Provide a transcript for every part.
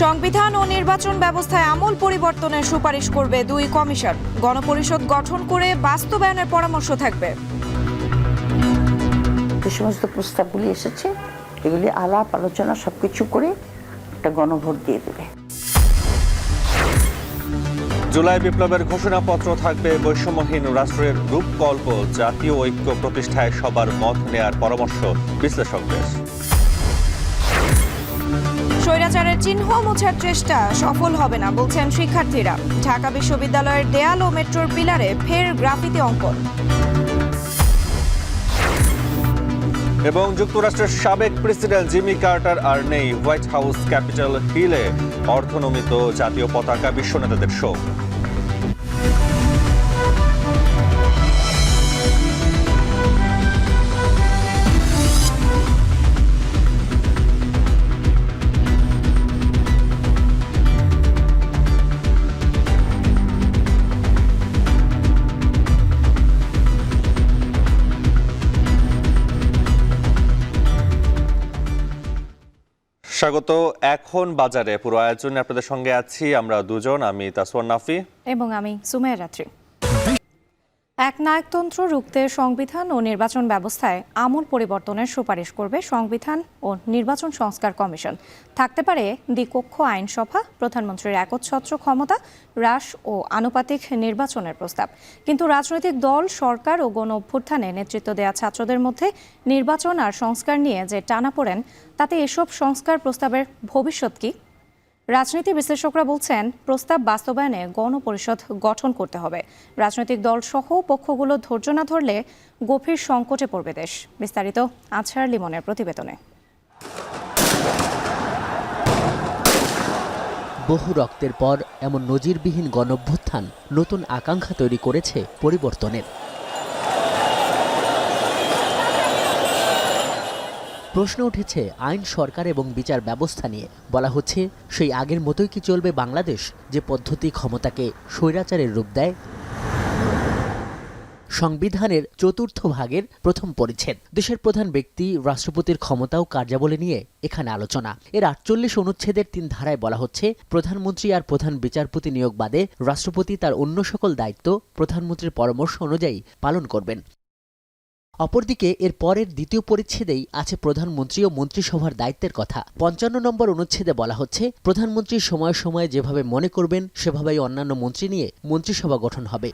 সংবিধান ও নির্বাচন ব্যবস্থায় আমূল পরিবর্তনের সুপারিশ করবে দুই কমিশন। গণপরিষদ গঠন করে বাস্তবায়নের পরামর্শ থাকবে। যে সমস্ত প্রস্তাবগুলি এসেছে এগুলি আলাপ আলোচনা সবকিছু করে একটা গণভোট দিয়ে দেবে। জুলাই বিপ্লবের ঘোষণাপত্র থাকবে বৈষম্যহীন রাষ্ট্রের রূপকল্প, জাতীয় ঐক্য প্রতিষ্ঠায় সবার মত নেয়ার পরামর্শ বিশ্লেষকদের। স্বৈরাচারের চিহ্ন মোছার চেষ্টা সফল হবে না বলছেন শিক্ষার্থীরা। ঢাকা বিশ্ববিদ্যালয়ের দেয়াল ও মেট্রোর পিলারে ফের গ্রাফিতি অঙ্কন। এবং যুক্তরাষ্ট্রের সাবেক প্রেসিডেন্ট জিমি কার্টার আর নেই। হোয়াইট হাউস ক্যাপিটাল হিলে অর্ধনমিত জাতীয় পতাকা, বিশ্ব নেতাদের শোক। স্বাগত। এখন বাজারে পুরো আয়োজনে আপনাদের সঙ্গে আছি আমরা দুজন, আমি তাসওয়ার নাফি এবং আমি সুমাইয়া রাত্রি। একনায়কতন্ত্র রুখতে সংবিধান ও নির্বাচন ব্যবস্থায় আমূল পরিবর্তনের সুপারিশ করবে সংবিধান ও নির্বাচন সংস্কার কমিশন। থাকতে পারে দ্বিকক্ষ আইনসভা, প্রধানমন্ত্রীর একচ্ছত্র ক্ষমতা হ্রাস ও আনুপাতিক নির্বাচনের প্রস্তাব। কিন্তু রাজনৈতিক দল, সরকার ও গণ অভ্যুত্থানে নেতৃত্ব দেওয়া ছাত্রদের মধ্যে নির্বাচন আর সংস্কার নিয়ে যে টানাপোড়েন, তাতে এসব সংস্কার প্রস্তাবের ভবিষ্যৎ কি? রাজনীতি বিশ্লেষকরা বলছেন, প্রস্তাব বাস্তবায়নে গণপরিষদ গঠন করতে হবে। রাজনৈতিক দল সহ পক্ষগুলো ধৈর্য না ধরলে গভীর সংকটে পড়বে দেশ। বিস্তারিত আছার লিমনের প্রতিবেদনে। বহু রক্তের পর এমন নজিরবিহীন গণঅভ্যুত্থান নতুন আকাঙ্ক্ষা তৈরি করেছে পরিবর্তনের। প্রশ্ন উঠেছে আইন, সরকার এবং বিচার ব্যবস্থা নিয়ে। বলা হচ্ছে, সেই আগের মতোই কি চলবে বাংলাদেশ, যে পদ্ধতি ক্ষমতাকে স্বৈরাচারের রূপ দেয়? সংবিধানের চতুর্থ ভাগের প্রথম পরিচ্ছেদ, দেশের প্রধান ব্যক্তি রাষ্ট্রপতির ক্ষমতা ও কার্যাবলী নিয়ে এখানে আলোচনা। এর ৪৮ অনুচ্ছেদের ৩ ধারায় বলা হচ্ছে, প্রধানমন্ত্রী আর প্রধান বিচারপতি নিয়োগ বাদে রাষ্ট্রপতি তার অন্য সকল দায়িত্ব প্রধানমন্ত্রীর পরামর্শ অনুযায়ী পালন করবেন। অপরদিকে এর পরের দ্বিতীয় পরিচ্ছেদেই আছে প্রধানমন্ত্রী ও মন্ত্রিসভার দায়িত্বের কথা। ৫৫ নম্বর অনুচ্ছেদে বলা হচ্ছে, প্রধানমন্ত্রী সময়ে সময়ে যেভাবে মনে করবেন সেভাবেই অন্যান্য মন্ত্রী নিয়ে মন্ত্রিসভা গঠন হবে।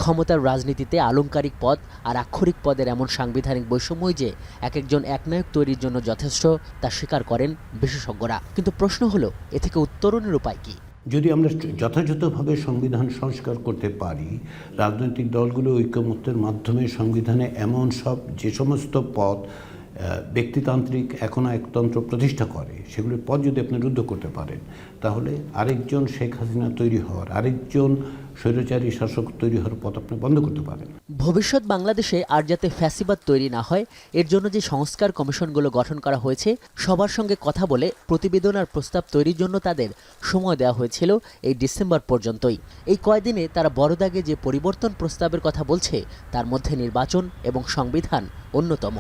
ক্ষমতার রাজনীতিতে আলংকারিক পদ আর আক্ষরিক পদের এমন সাংবিধানিক বৈষম্যই যে এক একজন একনায়ক তৈরির জন্য যথেষ্ট, তা স্বীকার করেন বিশেষজ্ঞরা। কিন্তু প্রশ্ন হলো, এ থেকে উত্তরণের উপায় কি? যদি আমরা যথাযথভাবে সংবিধান সংস্কার করতে পারি, রাজনৈতিক দলগুলো ঐকমত্যের মাধ্যমে সংবিধানে এমন যে সমস্ত পদ ব্যক্তিতান্ত্রিক একনায়কতন্ত্র প্রতিষ্ঠা করে, সেগুলির পদ যদি আপনি রুদ্ধ করতে পারেন, তাহলে আরেকজন শেখ হাসিনা তৈরি হওয়ার, আরেকজন স্বৈরাচারী শাসক তৈরি হওয়ার পথ আপনি বন্ধ করতে পারেন। ভবিষ্যৎ বাংলাদেশে আর যাতে ফ্যাসিবাদ তৈরি না হয়, এর জন্য যে সংস্কার কমিশনগুলো গঠন করা হয়েছে, সবার সঙ্গে কথা বলে প্রতিবেদন আর প্রস্তাব তৈরির জন্য তাদের সময় দেওয়া হয়েছিল এই ডিসেম্বর পর্যন্তই। এই কয়দিনে তারা বড় দাগে যে পরিবর্তন প্রস্তাবের কথা বলছে, তার মধ্যে নির্বাচন এবং সংবিধান অন্যতম।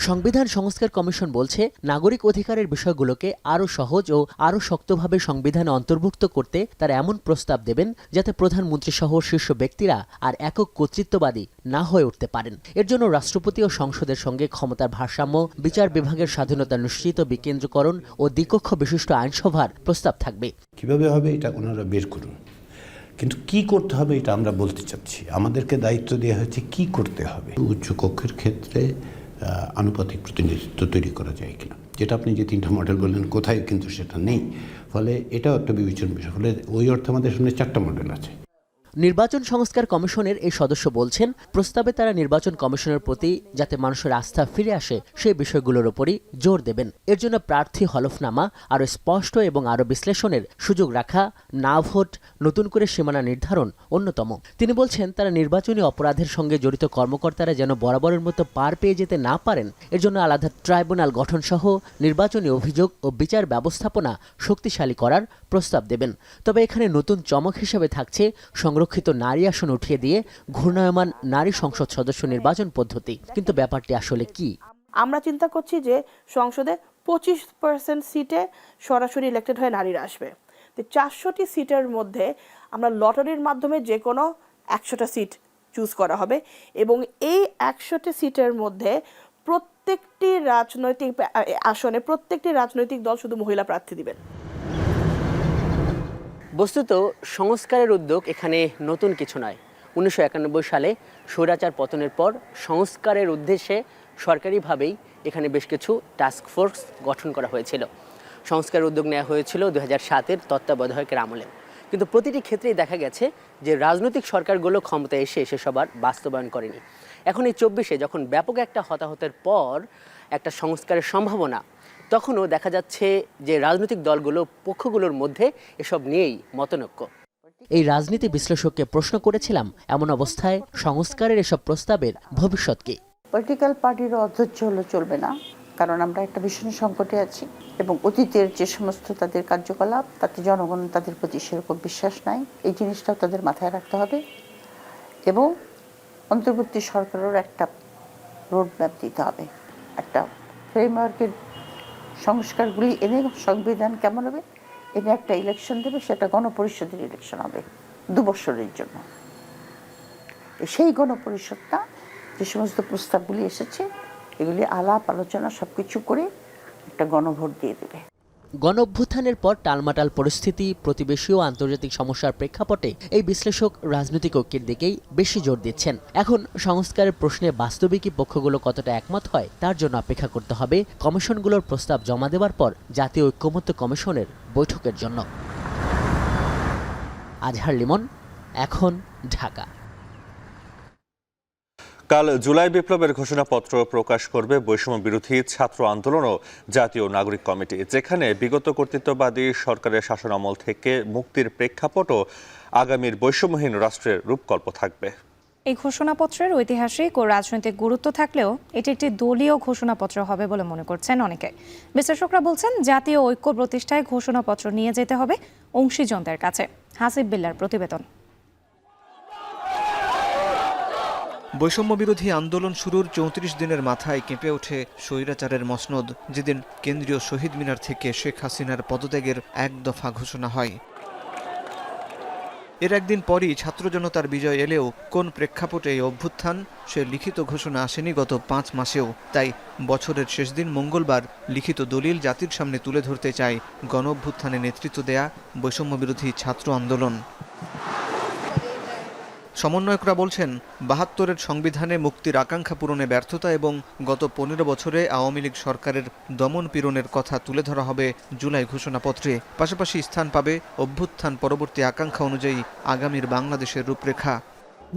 সংবিধান সংস্কার কমিশন বলছে, নাগরিক অধিকারের বিষয়গুলোকে আরও সহজ ও আরও শক্তভাবে সংবিধানে অন্তর্ভুক্ত করতে তারা এমন প্রস্তাব দেবেন যাতে প্রধানমন্ত্রী সহ শীর্ষ ব্যক্তিরা আর একক কর্তৃত্ববাদী না হয়ে উঠতে পারেন। এর জন্য রাষ্ট্রপতি ও সংসদের সঙ্গে ক্ষমতার ভারসাম্য, বিচার বিভাগের স্বাধীনতা নিশ্চিত বিকেন্দ্রীকরণ ও দ্বিকক্ষ বিশিষ্ট আইনসভার প্রস্তাব থাকবে। কিভাবে হবে এটা ওনারা বের করুন, কিন্তু কি করতে হবে এটা আমরা বলতে চাচ্ছি। আমাদেরকে দায়িত্ব দেওয়া হয়েছে কি করতে হবে। উচ্চ কক্ষের ক্ষেত্রে আনুপাতিক প্রতিনিধিত্ব তৈরি করা যায় কিনা, যেটা আপনি যে 3টা মডেল বললেন, কোথায় কিন্তু সেটা নেই। ফলে এটাও একটা বিবেচনার বিষয়। ফলে ওই অর্থে আমাদের সামনে 4টা মডেল আছে। নির্বাচন সংস্কার কমিশনের এই সদস্য বলছেন, প্রস্তাবে তারা নির্বাচন কমিশনের প্রতি যাতে মানুষের আস্থা ফিরে আসে সেই বিষয়গুলোর উপরই জোর দেবেন। এর জন্য প্রার্থী হলফনামা আরও স্পষ্ট এবং আরও বিশ্লেষণের সুযোগ রাখা, না ভোট, নতুন করে সীমানা নির্ধারণ অন্যতম। তিনি বলছেন, তারা নির্বাচনী অপরাধের সঙ্গে জড়িত কর্মকর্তারা যেন বরাবরের মতো পার পেয়ে যেতে না পারেন, এর জন্য আলাদা ট্রাইব্যুনাল গঠনসহ নির্বাচনী অভিযোগ ও বিচার ব্যবস্থাপনা শক্তিশালী করার প্রস্তাব দেবেন। তবে এখানে নতুন চমক হিসেবে থাকছে সংরক্ষিত নারী আসন উঠিয়ে দিয়ে ঘূর্ণায়মান নারী সংসদ সদস্য নির্বাচন পদ্ধতি। কিন্তু ব্যাপারটি আসলে কি? আমরা চিন্তা করছি যে সংসদে 25% সিটে সরাসরি ইলেক্টেড হয়ে নারীরা আসবে। তো 400টি সিটের মধ্যে আমরা লটারির মাধ্যমে যে কোনো 100টা সিট চুজ করা হবে এবং এই 100টি সিটের মধ্যে প্রত্যেকটি রাজনৈতিক আসনে প্রত্যেকটি রাজনৈতিক দল শুধু মহিলা প্রার্থী দিবেন। বস্তুত সংস্কারের উদ্যোগ এখানে নতুন কিছু নয়। 1991 সালে স্বৈরাচার পতনের পর সংস্কারের উদ্দেশ্যে সরকারিভাবেই এখানে বেশ কিছু টাস্ক ফোর্স গঠন করা হয়েছিল। সংস্কারের উদ্যোগ নেওয়া হয়েছিল 2007-এর তত্ত্বাবধায়কের আমলে। কিন্তু প্রতিটি ক্ষেত্রেই দেখা গেছে যে রাজনৈতিক সরকারগুলো ক্ষমতায় এসে সবার বাস্তবায়ন করেনি। এখন এই 24-এ যখন ব্যাপক একটা হতাহতের পর একটা সংস্কারের সম্ভাবনা, তখনও দেখা যাচ্ছে যে রাজনৈতিক দলগুলো পক্ষগুলোর মধ্যে এসব নিয়েই মতনৈক্য। এই রাজনীতি বিশ্লেষককে প্রশ্ন করেছিলাম, এমন অবস্থায় সংস্কারের এসব প্রস্তাবের ভবিষ্যৎ কি? পলিটিক্যাল পার্টিরও অধৈর্য হলে চলবে না, কারণ আমরা একটা ভীষণ সংকটে আছি এবং অতীতের যে সমস্ত তাদের কার্যকলাপ তাতে জনগণ তাদের প্রতি সেরকম বিশ্বাস নাই। এই জিনিসটাও তাদের মাথায় রাখতে হবে এবং অন্তর্বর্তী সরকারের একটা রোডম্যাপ দিতে হবে, একটা ফ্রেমওয়ার্কের সংস্কারগুলি এনে সংবিধান কেমন হবে এনে একটা ইলেকশন দেবে, সেটা গণপরিষদের ইলেকশন হবে 2 বছরের জন্য। সেই গণপরিষদটা যে সমস্ত প্রস্তাবগুলি এসেছে এগুলি আলাপ আলোচনা সবকিছু করে একটা গণভোট দিয়ে দেবে। গণঅভ্যুত্থানের পর টালমাটাল পরিস্থিতি, প্রতিবেশী ও আন্তর্জাতিক সমস্যার প্রেক্ষাপটে এই বিশ্লেষক রাজনৈতিক ঐক্যের দিকেই বেশি জোর দিচ্ছেন। এখন সংস্কারের প্রশ্নে বাস্তবিকই পক্ষগুলো কতটা একমত হয় তার জন্য অপেক্ষা করতে হবে কমিশনগুলোর প্রস্তাব জমা দেওয়ার পর জাতীয় ঐক্যমত্য কমিশনের বৈঠকের জন্য। আজহার লিমন, এখন, ঢাকা। কাল জুলাই বিপ্লবের ঘোষণাপত্র প্রকাশ করবে বৈষম্য বিরোধী ছাত্র আন্দোলন ও জাতীয় নাগরিক কমিটি, যেখানে বিগত কর্তৃত্ববাদী সরকারের শাসনামল থেকে মুক্তির প্রেক্ষাপট ও আগামীর বৈষম্যহীন রাষ্ট্রের রূপকল্প থাকবে। এই ঘোষণাপত্রের ঐতিহাসিক ও রাজনৈতিক গুরুত্ব থাকলেও এটি একটি দলীয় ঘোষণাপত্র হবে বলে মনে করছেন অনেকে। বিশ্লেষকরা বলছেন জাতীয় ঐক্য প্রতিষ্ঠায় ঘোষণাপত্র নিয়ে যেতে হবে অংশীজনদের কাছে। হাসিব বিল্লার প্রতিবেদন। বৈষম্য বিরোধী আন্দোলন শুরুর 34 দিনের মাথায় কেঁপে ওঠে স্বৈরাচারের মসনদ, যেদিন কেন্দ্রীয় শহীদ মিনার থেকে শেখ হাসিনার পদত্যাগের 1 দফা ঘোষণা হয়। এর একদিন পরই ছাত্র জনতার বিজয় এলেও কোন প্রেক্ষাপটে এই অভ্যুত্থান সে লিখিত ঘোষণা আসেনি গত 5 মাসেও। তাই বছরের শেষ দিন মঙ্গলবার লিখিত দলিল জাতির সামনে তুলে ধরতে চায় গণ অভ্যুত্থানে নেতৃত্ব দেয়া বৈষম্য বিরোধী ছাত্র আন্দোলন। সমন্বয়করা বলছেন 72-এর সংবিধানে মুক্তির আকাঙ্ক্ষা পূরণে ব্যর্থতা এবং গত 15 বছরে আওয়ামী লীগ সরকারের দমন পীড়নের কথা তুলে ধরা হবে জুলাই ঘোষণাপত্রে। পাশাপাশি স্থান পাবে অভ্যুত্থান পরবর্তী আকাঙ্ক্ষা অনুযায়ী আগামীর বাংলাদেশের রূপরেখা।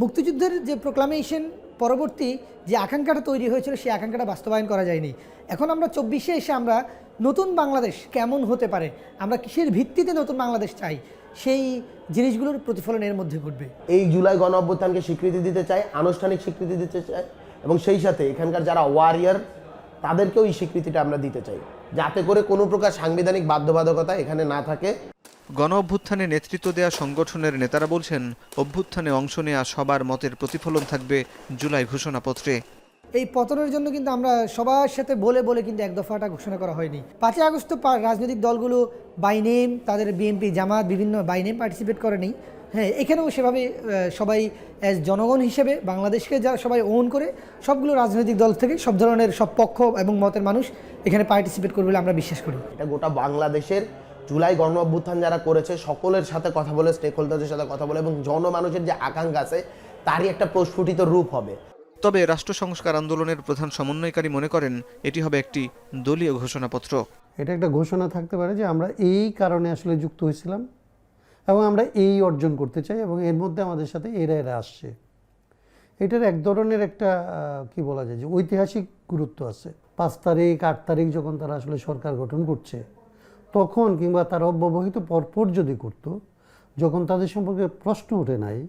মুক্তিযুদ্ধের যে প্রোক্লামেশন পরবর্তী যে আকাঙ্ক্ষাটা তৈরি হয়েছিল সেই আকাঙ্ক্ষাটা বাস্তবায়ন করা যায়নি। এখন আমরা 24-এ এসে আমরা নতুন বাংলাদেশ কেমন হতে পারে, আমরা কিসের ভিত্তিতে নতুন বাংলাদেশ চাই, সেই জিনিসগুলোর প্রতিফলন এর মধ্যে ঘটবে। এই জুলাই গণ অভ্যুত্থানকে স্বীকৃতি দিতে চাই, আনুষ্ঠানিক স্বীকৃতি দিতে চাই এবং সেই সাথে এখানকার যারা ওয়ারিয়ার তাদেরকেও এই স্বীকৃতিটা আমরা দিতে চাই, যাতে করে কোনো প্রকার সাংবিধানিক বাধ্যবাধকতা এখানে না থাকে। গণ অভ্যুত্থানে নেতৃত্ব দেয়া সংগঠনের নেতারা বলছেন অভ্যুত্থানে অংশ নেয়া সবার মতের প্রতিফলন থাকবে জুলাই ঘোষণাপত্রে। এই পতনের জন্য কিন্তু আমরা সবার সাথে বলে বলে কিন্তু 1 দফাটা ঘোষণা করা হয়নি। 5 আগস্ট রাজনৈতিক দলগুলো বাই নেম, তাদের বিএনপি জামাত বিভিন্ন বাই নেম পার্টিসিপেট করেনি। হ্যাঁ, এখানেও সেভাবে সবাই অ্যাজ জনগণ হিসেবে বাংলাদেশকে যা সবাই ওন করে সবগুলো রাজনৈতিক দল থেকে সব ধরনের সব পক্ষ এবং মতের মানুষ এখানে পার্টিসিপেট করবে বলে আমরা বিশ্বাস করি। এটা গোটা বাংলাদেশের জুলাই গণ অভ্যুত্থান যারা করেছে সকলের সাথে কথা বলে, স্টেক হোল্ডারদের সাথে কথা বলে এবং জনমানুষের যে আকাঙ্ক্ষা আছে তারই একটা প্রস্ফুটিত রূপ হবে। তবে রাষ্ট্র সংস্কার আন্দোলনের প্রধান সমন্বয়কারী মনে করেন এটি হবে একটি দলীয় ঘোষণাপত্র। এটা একটা ঘোষণা থাকতে পারে যে আমরা এই কারণে আসলে যুক্ত হয়েছিলাম এবং আমরা এই অর্জন করতে চাই এবং এর মধ্যে আমাদের সাথে এরা আসছে। এটার এক ধরনের একটা কি বলা যায় যে ঐতিহাসিক গুরুত্ব আছে। 5 তারিখ 8 তারিখ যখন তারা আসলে সরকার গঠন করছে তখন কিংবা তার অব্যবহিত পরপর যদি করতো, যখন তাদের সম্পর্কে প্রশ্ন ওঠে নাই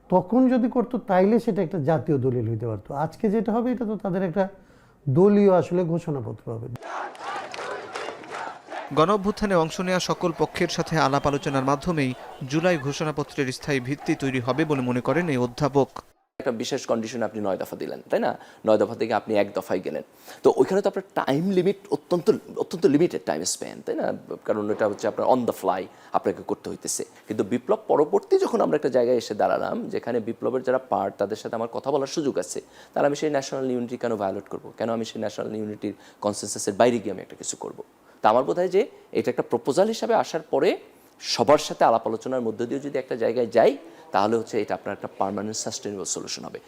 তখন যদি করতো, তাইলে সেটা একটা জাতীয় দলিল হইতে পারতো। আজকে যেটা হবে এটা তো তাদের একটা দলীয় আসলে ঘোষণাপত্র হবে। গণ অভ্যুত্থানে অংশ নেওয়া সকল পক্ষের সাথে আলাপ আলোচনার মাধ্যমেই জুলাই ঘোষণাপত্রের স্থায়ী ভিত্তি তৈরি হবে বলে মনে করেন এই অধ্যাপক। একটা বিশেষ কন্ডিশনে আপনি 9 দফা দিলেন, তাই না? 9 দফা থেকে আপনি 1 দফায় গেলেন, তো ওইখানে তো আপনার টাইম লিমিট অত্যন্ত লিমিটেড টাইম স্প্যান, তাই না? কারণ এটা হচ্ছে আপনার অন দ্য ফ্লাই আপনাকে করতে হইতেছে। কিন্তু বিপ্লব পরবর্তী যখন আমরা একটা জায়গায় এসে দাঁড়ালাম যেখানে বিপ্লবের যারা পার্ট তাদের সাথে আমার কথা বলার সুযোগ আছে, তাহলে আমি সেই ন্যাশনাল ইউনিটি কেন ভায়োলেট করবো? কেন আমি সেই ন্যাশনাল ইউনিটির কনসেনসাসের বাইরে গিয়ে আমি একটা কিছু করবো? তা আমার বোধ হয় যে এটা একটা প্রপোজাল হিসাবে আসার পরে সবার সাথে আলাপ আলোচনার মধ্য দিয়ে যদি একটা জায়গায় যাই, তাহলে হচ্ছে এটা আপনার একটা পার্মানেন্ট সাস্টেনেবল সলিউশন হবে।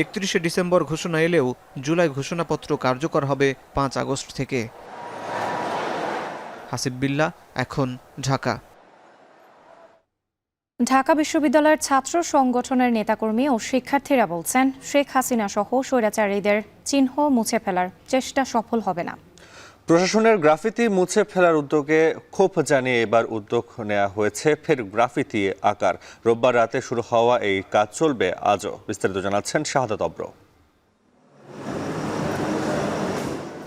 31শে ডিসেম্বর ঘোষণা এলেও জুলাই ঘোষণাপত্র কার্যকর হবে 5 আগস্ট থেকে। হাসিব বিল্লাহ, এখন, ঢাকা। ঢাকা বিশ্ববিদ্যালয়ের ছাত্র সংগঠনের নেতাকর্মী ও শিক্ষার্থীরা বলছেন, শেখ হাসিনা সহ স্বৈরাচারীদের চিহ্ন মুছে ফেলার চেষ্টা সফল হবে না। প্রশাসনের গ্রাফিতি মুছে ফেলার উদ্যোগে ক্ষোভ জানিয়ে এবার উদ্যোগ নেওয়া হয়েছে ফের গ্রাফিতি আঁকার। রোববার রাতে শুরু হওয়া এই কাজ চলবে আজও। বিস্তারিত জানাচ্ছেন শাহাদাত অব্র।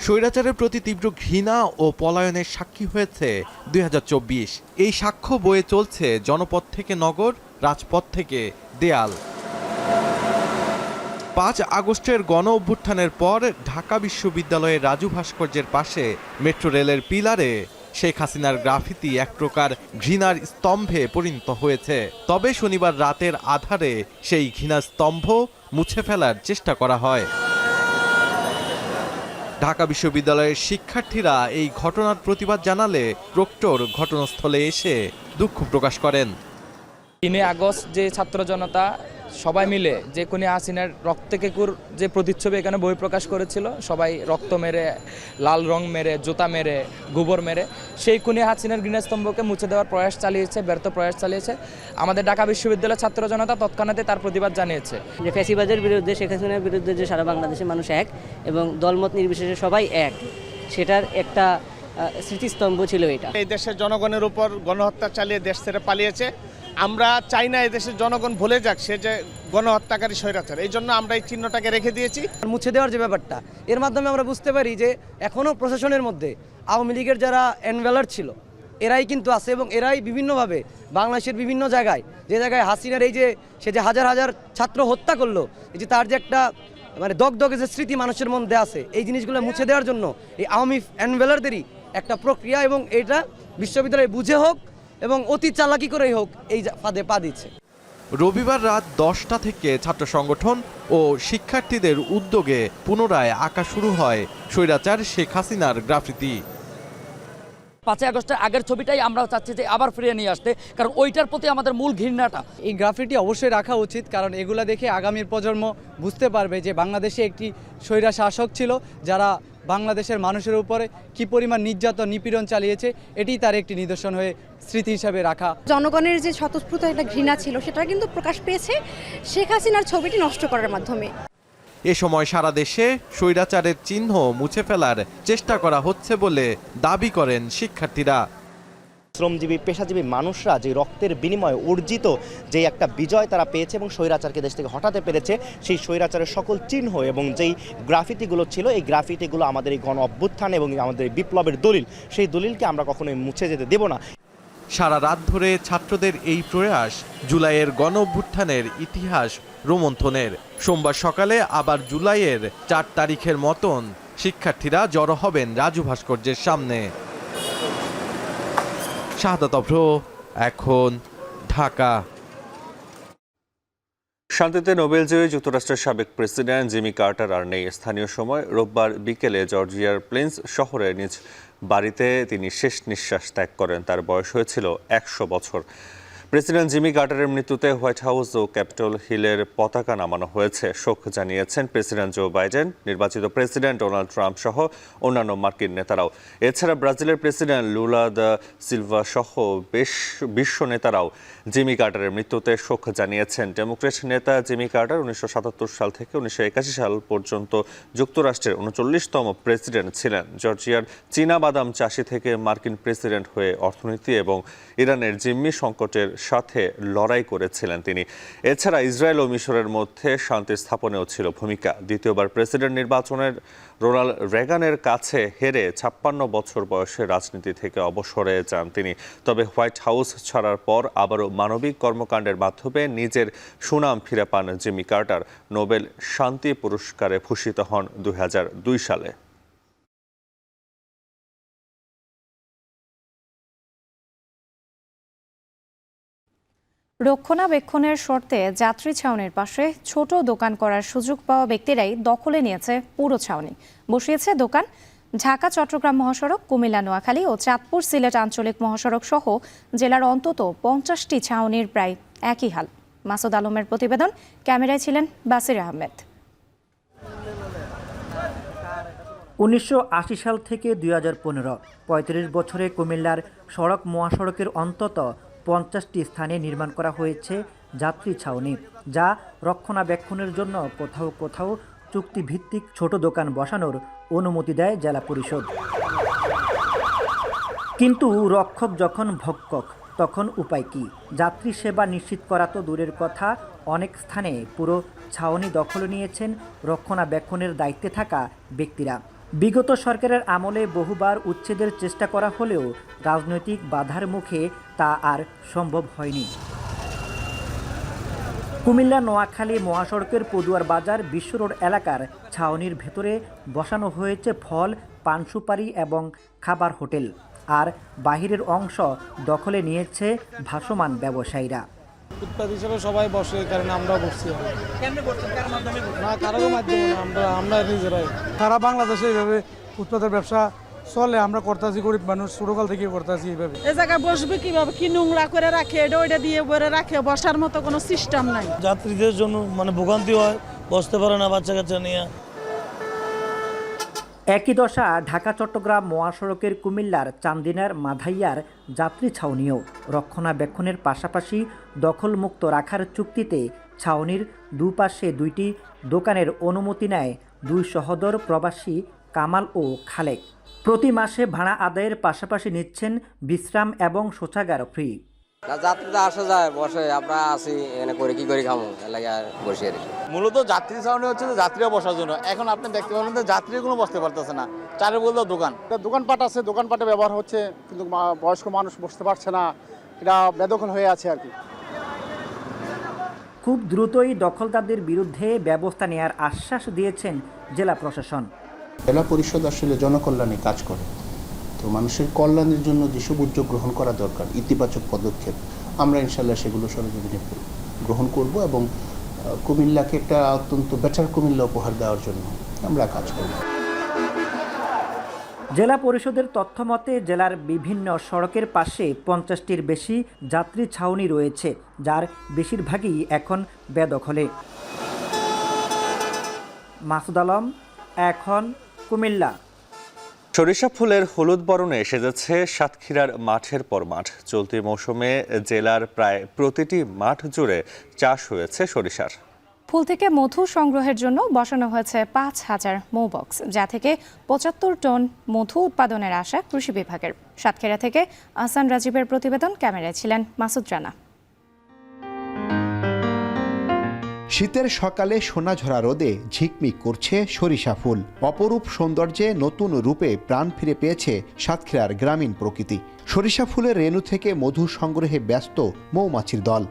স্বৈরাচারের প্রতি তীব্র ঘৃণা ও পলায়নের সাক্ষী হয়েছে 2024। এই সাক্ষ্য বয়ে চলছে জনপদ থেকে নগর, রাজপথ থেকে দেয়াল। 5 আগস্টের গণ অভ্যুত্থানের পর ঢাকা বিশ্ববিদ্যালয়ের রাজু ভাস্কর্যের পাশে মেট্রো রেলের পিলারে শেখ হাসিনার গ্রাফিতি এক প্রকার ঘৃণার স্তম্ভে পরিণত হয়েছে। তবে শনিবার রাতের আধারে সেই ঘৃণার স্তম্ভ মুছে ফেলার চেষ্টা করা হয়। ঢাকা বিশ্ববিদ্যালয়ের শিক্ষার্থীরা এই ঘটনার প্রতিবাদ জানালে প্রক্টর ঘটনাস্থলে এসে দুঃখ প্রকাশ করেন। 3 আগস্ট যে ছাত্র জনতা সবাই মিলে যে খুনি হাসিনার রক্তকেকুর যে প্রতিচ্ছবি এখানে বহিঃপ্রকাশ করেছিল, সবাই রক্ত মেরে, লাল রং মেরে, জুতা মেরে, গোবর মেরে সেই খুনি হাসিনার ঘৃণাস্তম্ভকে মুছে দেওয়ার প্রয়াস চালিয়েছে, ব্যর্থ প্রয়াস চালিয়েছে। আমাদের ঢাকা বিশ্ববিদ্যালয়ের ছাত্র জনতা তৎক্ষণাতে তার প্রতিবাদ জানিয়েছে। যে ফ্যাসিবাদের বিরুদ্ধে, শেখ হাসিনার বিরুদ্ধে যে সারা বাংলাদেশের মানুষ এক এবং দলমত নির্বিশেষে সবাই এক, সেটার একটা স্মৃতিস্তম্ভ ছিল এটা। এই দেশের জনগণের উপর গণহত্যা চালিয়ে দেশ ছেড়ে পালিয়েছে। আমরা চাই না এদেশের জনগণ ভুলে যাক সে যে গণহত্যাকারী স্বৈরাচার। এই জন্য আমরা এই চিহ্নটাকে রেখে দিয়েছি। মুছে দেওয়ার যে ব্যাপারটা, এর মাধ্যমে আমরা বুঝতে পারি যে এখনও প্রশাসনের মধ্যে আওয়ামী লীগের যারা এনভেলার ছিল এরাই কিন্তু আছে এবং এরাই বিভিন্নভাবে বাংলাদেশের বিভিন্ন জায়গায়, যে জায়গায় হাসিনার এই যে সে যে হাজার হাজার ছাত্র হত্যা করলো, এই যে তার যে একটা মানে দগদগে যে স্মৃতি মানুষের মধ্যে আছে, এই জিনিসগুলো মুছে দেওয়ার জন্য এই আওয়ামী এনভেলারদেরই একটা প্রক্রিয়া, এবং এটা বিশ্ববিদ্যালয়ে বুঝে হোক এবং অতি চালাকি করেই হোক এই ফাঁদে পা দিচ্ছে। রবিবার রাত 10টা থেকে ছাত্র সংগঠন ও শিক্ষার্থীদের উদ্যোগে পুনরায় আঁকা শুরু হয় স্বৈরাচার শেখ হাসিনার গ্রাফিতি। 5 আগস্টের আগের ছবিটাই আমরা চাচ্ছি যে আবার ফিরিয়ে নিয়ে আসতে, কারণ ওইটার প্রতি আমাদের মূল ঘৃণাটা। এই গ্রাফিটি অবশ্যই রাখা উচিত, কারণ এগুলা দেখে আগামীর প্রজন্ম বুঝতে পারবে যে বাংলাদেশে একটি স্বৈরা শাসক ছিল যারা বাংলাদেশের মানুষের উপরে কি পরিমাণ নির্যাতন নিপীড়ন চালিয়েছে, এটি তার একটি নিদর্শন হয়ে স্মৃতি হিসাবে রাখা। জনগণের যে স্বতঃস্ফূর্ত একটা ঘৃণা ছিল সেটা কিন্তু প্রকাশ পেয়েছে শেখ হাসিনার ছবিটি নষ্ট করার মাধ্যমে। এ সময় সারা দেশে স্বৈরাচারের চিহ্ন মুছে ফেলার চেষ্টা করা হচ্ছে বলে দাবি করেন শিক্ষার্থীরা। শ্রমজীবী পেশাজীবী মানুষরা যে রক্তের বিনিময়ে অর্জিত যে একটা বিজয় তারা পেয়েছে এবং স্বৈরাচারকে দেশ থেকে হটাতে পেরেছে, সেই স্বৈরাচারের সকল চিহ্ন এবং যেই গ্রাফিতিগুলো ছিল, এই গ্রাফিতিগুলো আমাদের এই গণ অভ্যুত্থান এবং আমাদের বিপ্লবের দলিল, সেই দলিলকে আমরা কখনোই মুছে যেতে দেব না। সারা রাত ধরে ছাত্রদের এই প্রয়াস জুলাইয়ের গণ অভ্যুত্থানের ইতিহাস রোমন্থনের। সোমবার সকালে আবার জুলাইয়ের 4 তারিখের মতন শিক্ষার্থীরা জড়ো হবেন রাজু ভাস্কর্যের সামনে। শাহাদাত অভ্র, এখন, ঢাকা। শান্তিতে নোবেলজয়ী যুক্তরাষ্ট্রের সাবেক প্রেসিডেন্ট জিমি কার্টার আর নেই। স্থানীয় সময় রোববার বিকেলে জর্জিয়ার প্লেন্স শহরে নিজ বাড়িতে তিনি শেষ নিঃশ্বাস ত্যাগ করেন। তার বয়স হয়েছিল 100 বছর। প্রেসিডেন্ট জিমি কার্টারের মৃত্যুতে হোয়াইট হাউস ও ক্যাপিটল হিলের পতাকা নামানো হয়েছে। শোক জানিয়েছেন প্রেসিডেন্ট জো বাইডেন, নির্বাচিত প্রেসিডেন্ট ডোনাল্ড ট্রাম্প সহ অন্যান্য মার্কিন নেতারাও। এছাড়া ব্রাজিলের প্রেসিডেন্ট লুলা দা সিলভা সহ বিশ্ব নেতারাও জিমি কার্টারের মৃত্যুতে শোক জানিয়েছেন। ডেমোক্রেট নেতা জিমি কার্টার 1977 সাল থেকে 1981 সাল পর্যন্ত যুক্তরাষ্ট্রের 39তম প্রেসিডেন্ট ছিলেন। জর্জিয়ার চীনা বাদাম চাষি থেকে মার্কিন প্রেসিডেন্ট হয়ে অর্থনীতি এবং ইরানের জিম্মি সংকটের সাথে লড়াই করেছিলেন তিনি। এছাড়া ইসরায়েল ও মিশরের মধ্যে শান্তি স্থাপনেও ছিল ভূমিকা। দ্বিতীয়বার প্রেসিডেন্ট নির্বাচনের রোনাল্ড রেগানের কাছে হেরে 56 বছর বয়সে রাজনীতি থেকে অবসরে যান তিনি। তবে হোয়াইট হাউস ছাড়ার পর আবারও মানবিক কর্মকাণ্ডের মাধ্যমে নিজের সুনাম ফিরে পান জিমি কার্টার। নোবেল শান্তি পুরস্কারে ভূষিত হন 2002 সালে। রক্ষণাবেক্ষণের শর্তে যাত্রী ছাউনির পাশে ছোট দোকান করার সুযোগ পাওয়া ব্যক্তিরাই দখলে নিয়েছে পুরো ছাউনি, বসিয়েছে দোকান। ঢাকা চট্টগ্রাম মহাসড়ক, কুমিল্লা নোয়াখালী ও চাঁদপুর সিলেট আঞ্চলিক মহাসড়ক সহ জেলার অন্তত 50টি ছাউনির প্রায় একই হাল। মাসুদ আলমের প্রতিবেদন, ক্যামেরায় ছিলেন বাসির আহমেদ। 1980 সাল থেকে 2015, 35 বছরে কুমিল্লার সড়ক মহাসড়কের অন্তত 50টি স্থানে নির্মাণ করা হয়েছে যাত্রী ছাউনি, যা রক্ষণাবেক্ষণের জন্য কোথাও কোথাও চুক্তিভিত্তিক ছোট দোকান বসানোর অনুমতি দেয় জেলা পরিষদ। কিন্তু রক্ষক যখন ভক্ষক, তখন উপায় কি? যাত্রী সেবা নিশ্চিত করা তো দূরের কথা, অনেক স্থানে পুরো ছাউনি দখলে নিয়েছেন রক্ষণাবেক্ষণের দায়িত্বে থাকা ব্যক্তিরা। বিগত সরকারের আমলে বহুবার উচ্ছেদের চেষ্টা করা হলেও রাজনৈতিক বাধার মুখে তা আর সম্ভব হয়নি। কুমিল্লা নোয়াখালী মহাসড়কের পদুয়ার বাজার বিশ্ব রোড এলাকার ছাউনির ভেতরে বসানো হয়েছে ফল, পান সুপারি এবং খাবার হোটেল, আর বাহিরের অংশ দখলে নিয়েছে ভাসমান ব্যবসায়ীরা। ফুটপাত হিসেবে সবাই বসে, কারণ আমরা বসছি না কারোর মাধ্যমে না, আমরা নিজেরাই। সারা বাংলাদেশে এইভাবে ফুটপাতের ব্যবসা চলে, আমরা করতেছি, গরিব মানুষ ছোটকাল থেকে করতেছি এইভাবে। এই জায়গায় বসবে কিভাবে? কি নোংরা করে রাখে, এটা ওইটা দিয়ে বলে রাখে, বসার মতো কোনো সিস্টেম নাই। যাত্রীদের জন্য ভোগান্তি হয়, বসতে পারে না বাচ্চা কাচ্চা নিয়ে। একই দশা ঢাকা চট্টগ্রাম মহাসড়কের কুমিল্লার চান্দিনার মাধাইয়ার যাত্রী ছাউনিও। রক্ষণাবেক্ষণের পাশাপাশি দখলমুক্ত রাখার চুক্তিতে ছাউনির দুপাশে 2টি দোকানের অনুমতি নেয় 2 সহোদর প্রবাসী কামাল ও খালেক। প্রতি মাসে ভাড়া আদায়ের পাশাপাশি নিচ্ছেন বিশ্রাম এবং শৌচাগার ফ্রি। যাত্রীরা আসা যায়, বসে, আমরা আসি এনে করে কি করে খামো, এলাকায় বসে আর কি। মূলত যাত্রী ছাউনি হচ্ছে যাত্রীরা বসার জন্য। এখন আপনি দেখতে পাবেন যে যাত্রীগুলো বসতে পারতেছে না, চারে বলতে দোকানপাট আছে, দোকানপাটে ব্যবহার হচ্ছে, কিন্তু বয়স্ক মানুষ বসতে পারছে না, এটা বেদখল হয়ে আছে আর কি। খুব দ্রুতই দখলদারদের বিরুদ্ধে ব্যবস্থা নেওয়ার আশ্বাস দিয়েছেন জেলা প্রশাসন। জেলা পরিষদ আসলে জনকল্যাণে কাজ করে, তো মানুষের কল্যাণের জন্য যেসব উদ্যোগ গ্রহণ করা দরকার, ইতিবাচক পদক্ষেপ, আমরা ইনশাল্লাহ সেগুলো সরজমিনে গ্রহণ করব এবং কুমিল্লাকে একটা অত্যন্ত বেটার কুমিল্লা উপহার দেওয়ার জন্য আমরা কাজ করব। জেলা পরিষদের তথ্য মতে জেলার বিভিন্ন সড়কের পাশে 50টির বেশি যাত্রী ছাউনি রয়েছে, যার বেশিরভাগই এখন বেদখলে। মাসুদ আলম, এখন, কুমিল্লা। সরিষা ফুলের হলুদ বরণে সেজেছে সাতক্ষীরার মাঠের পর মাঠ। চলতি মৌসুমে জেলার প্রায় প্রতিটি মাঠ জুড়ে চাষ হয়েছে সরিষার। ফুল থেকে মধু সংগ্রহের জন্য বসানো হয়েছে 5000 মৌবক্স, যা থেকে 75 টন মধু উৎপাদনের আশা কৃষি বিভাগের। সাতক্ষীরা থেকে আহসান রাজীবের প্রতিবেদন, ক্যামেরায় ছিলেন মাসুদ রানা। শীতের সকালে সোনাঝরা রোদে ঝিকমিক করছে সরিষা ফুল। অপরূপ সৌন্দর্যে নতুন রূপে প্রাণ ফিরে পেয়েছে সাতক্ষীরার গ্রামীণ প্রকৃতি। সরিষা ফুলের রেণু থেকে মধু সংগ্রহে ব্যস্ত মৌমাছির দল।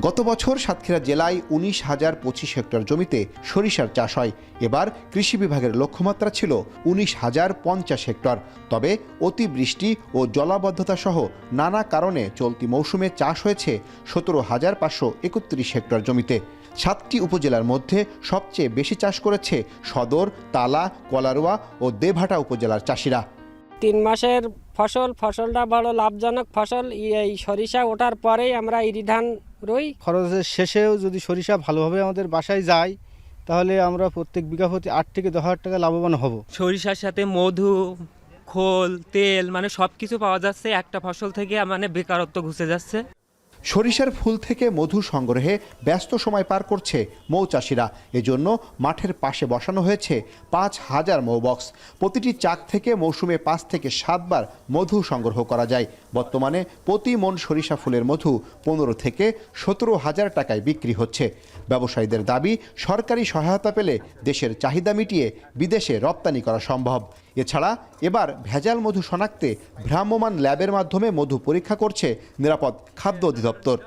গত বছর সাতক্ষীরা জেলায় 19,025 হেক্টর জমিতে সরিষার চাষ হয়। এবার কৃষি বিভাগের লক্ষ্যমাত্রা ছিল 19,050 হেক্টর। তবে অতিবৃষ্টি ও জলাবদ্ধতা সহ নানা কারণে চলতি মৌসুমে চাষ হয়েছে 17,531 হেক্টর জমিতে। 7টি উপজেলার মধ্যে সবচেয়ে বেশি চাষ করেছে সদর, তালা, কলারোয়া ও দেবহাটা উপজেলার চাষিরা। 3 মাসের ফসলটা বড় লাভজনক ফসল। এই সরিষা ওঠার পরেই আমরা ইরি ধান রই। খরচের শেষেও যদি সরিষা ভালোভাবে আমাদের বাসায় যায়, তাহলে আমরা প্রত্যেক বিঘা প্রতি 8 থেকে 10,000 টাকা লাভবান হব। সরিষার সাথে মধু, খোল, তেল সবকিছু পাওয়া যাচ্ছে। একটা ফসল থেকে বেকারত্ব ঘুষে যাচ্ছে। সরিষার ফুল থেকে মধু সংগ্রহে ব্যস্ত সময় পার করছে মৌচাষিরা। এজন্য মাঠের পাশে বসানো হয়েছে 5,000 মৌবক্স। প্রতিটি চাক থেকে মৌসুমে 5 থেকে 7 বার মধু সংগ্রহ করা যায়। বর্তমানে প্রতি মন সরিষা ফুলের মধু 15 থেকে 17,000 টাকায় বিক্রি হচ্ছে। ব্যবসায়ীদের দাবি, সরকারি সহায়তা পেলে দেশের চাহিদা মিটিয়ে বিদেশে রপ্তানি করা সম্ভব। এছাড়া এবার ভেজাল মধু শনাক্তে ভ্রাম্যমাণ ল্যাবের মাধ্যমে মধু পরীক্ষা করছে নিরাপদ খাদ্য অধিদপ্তর।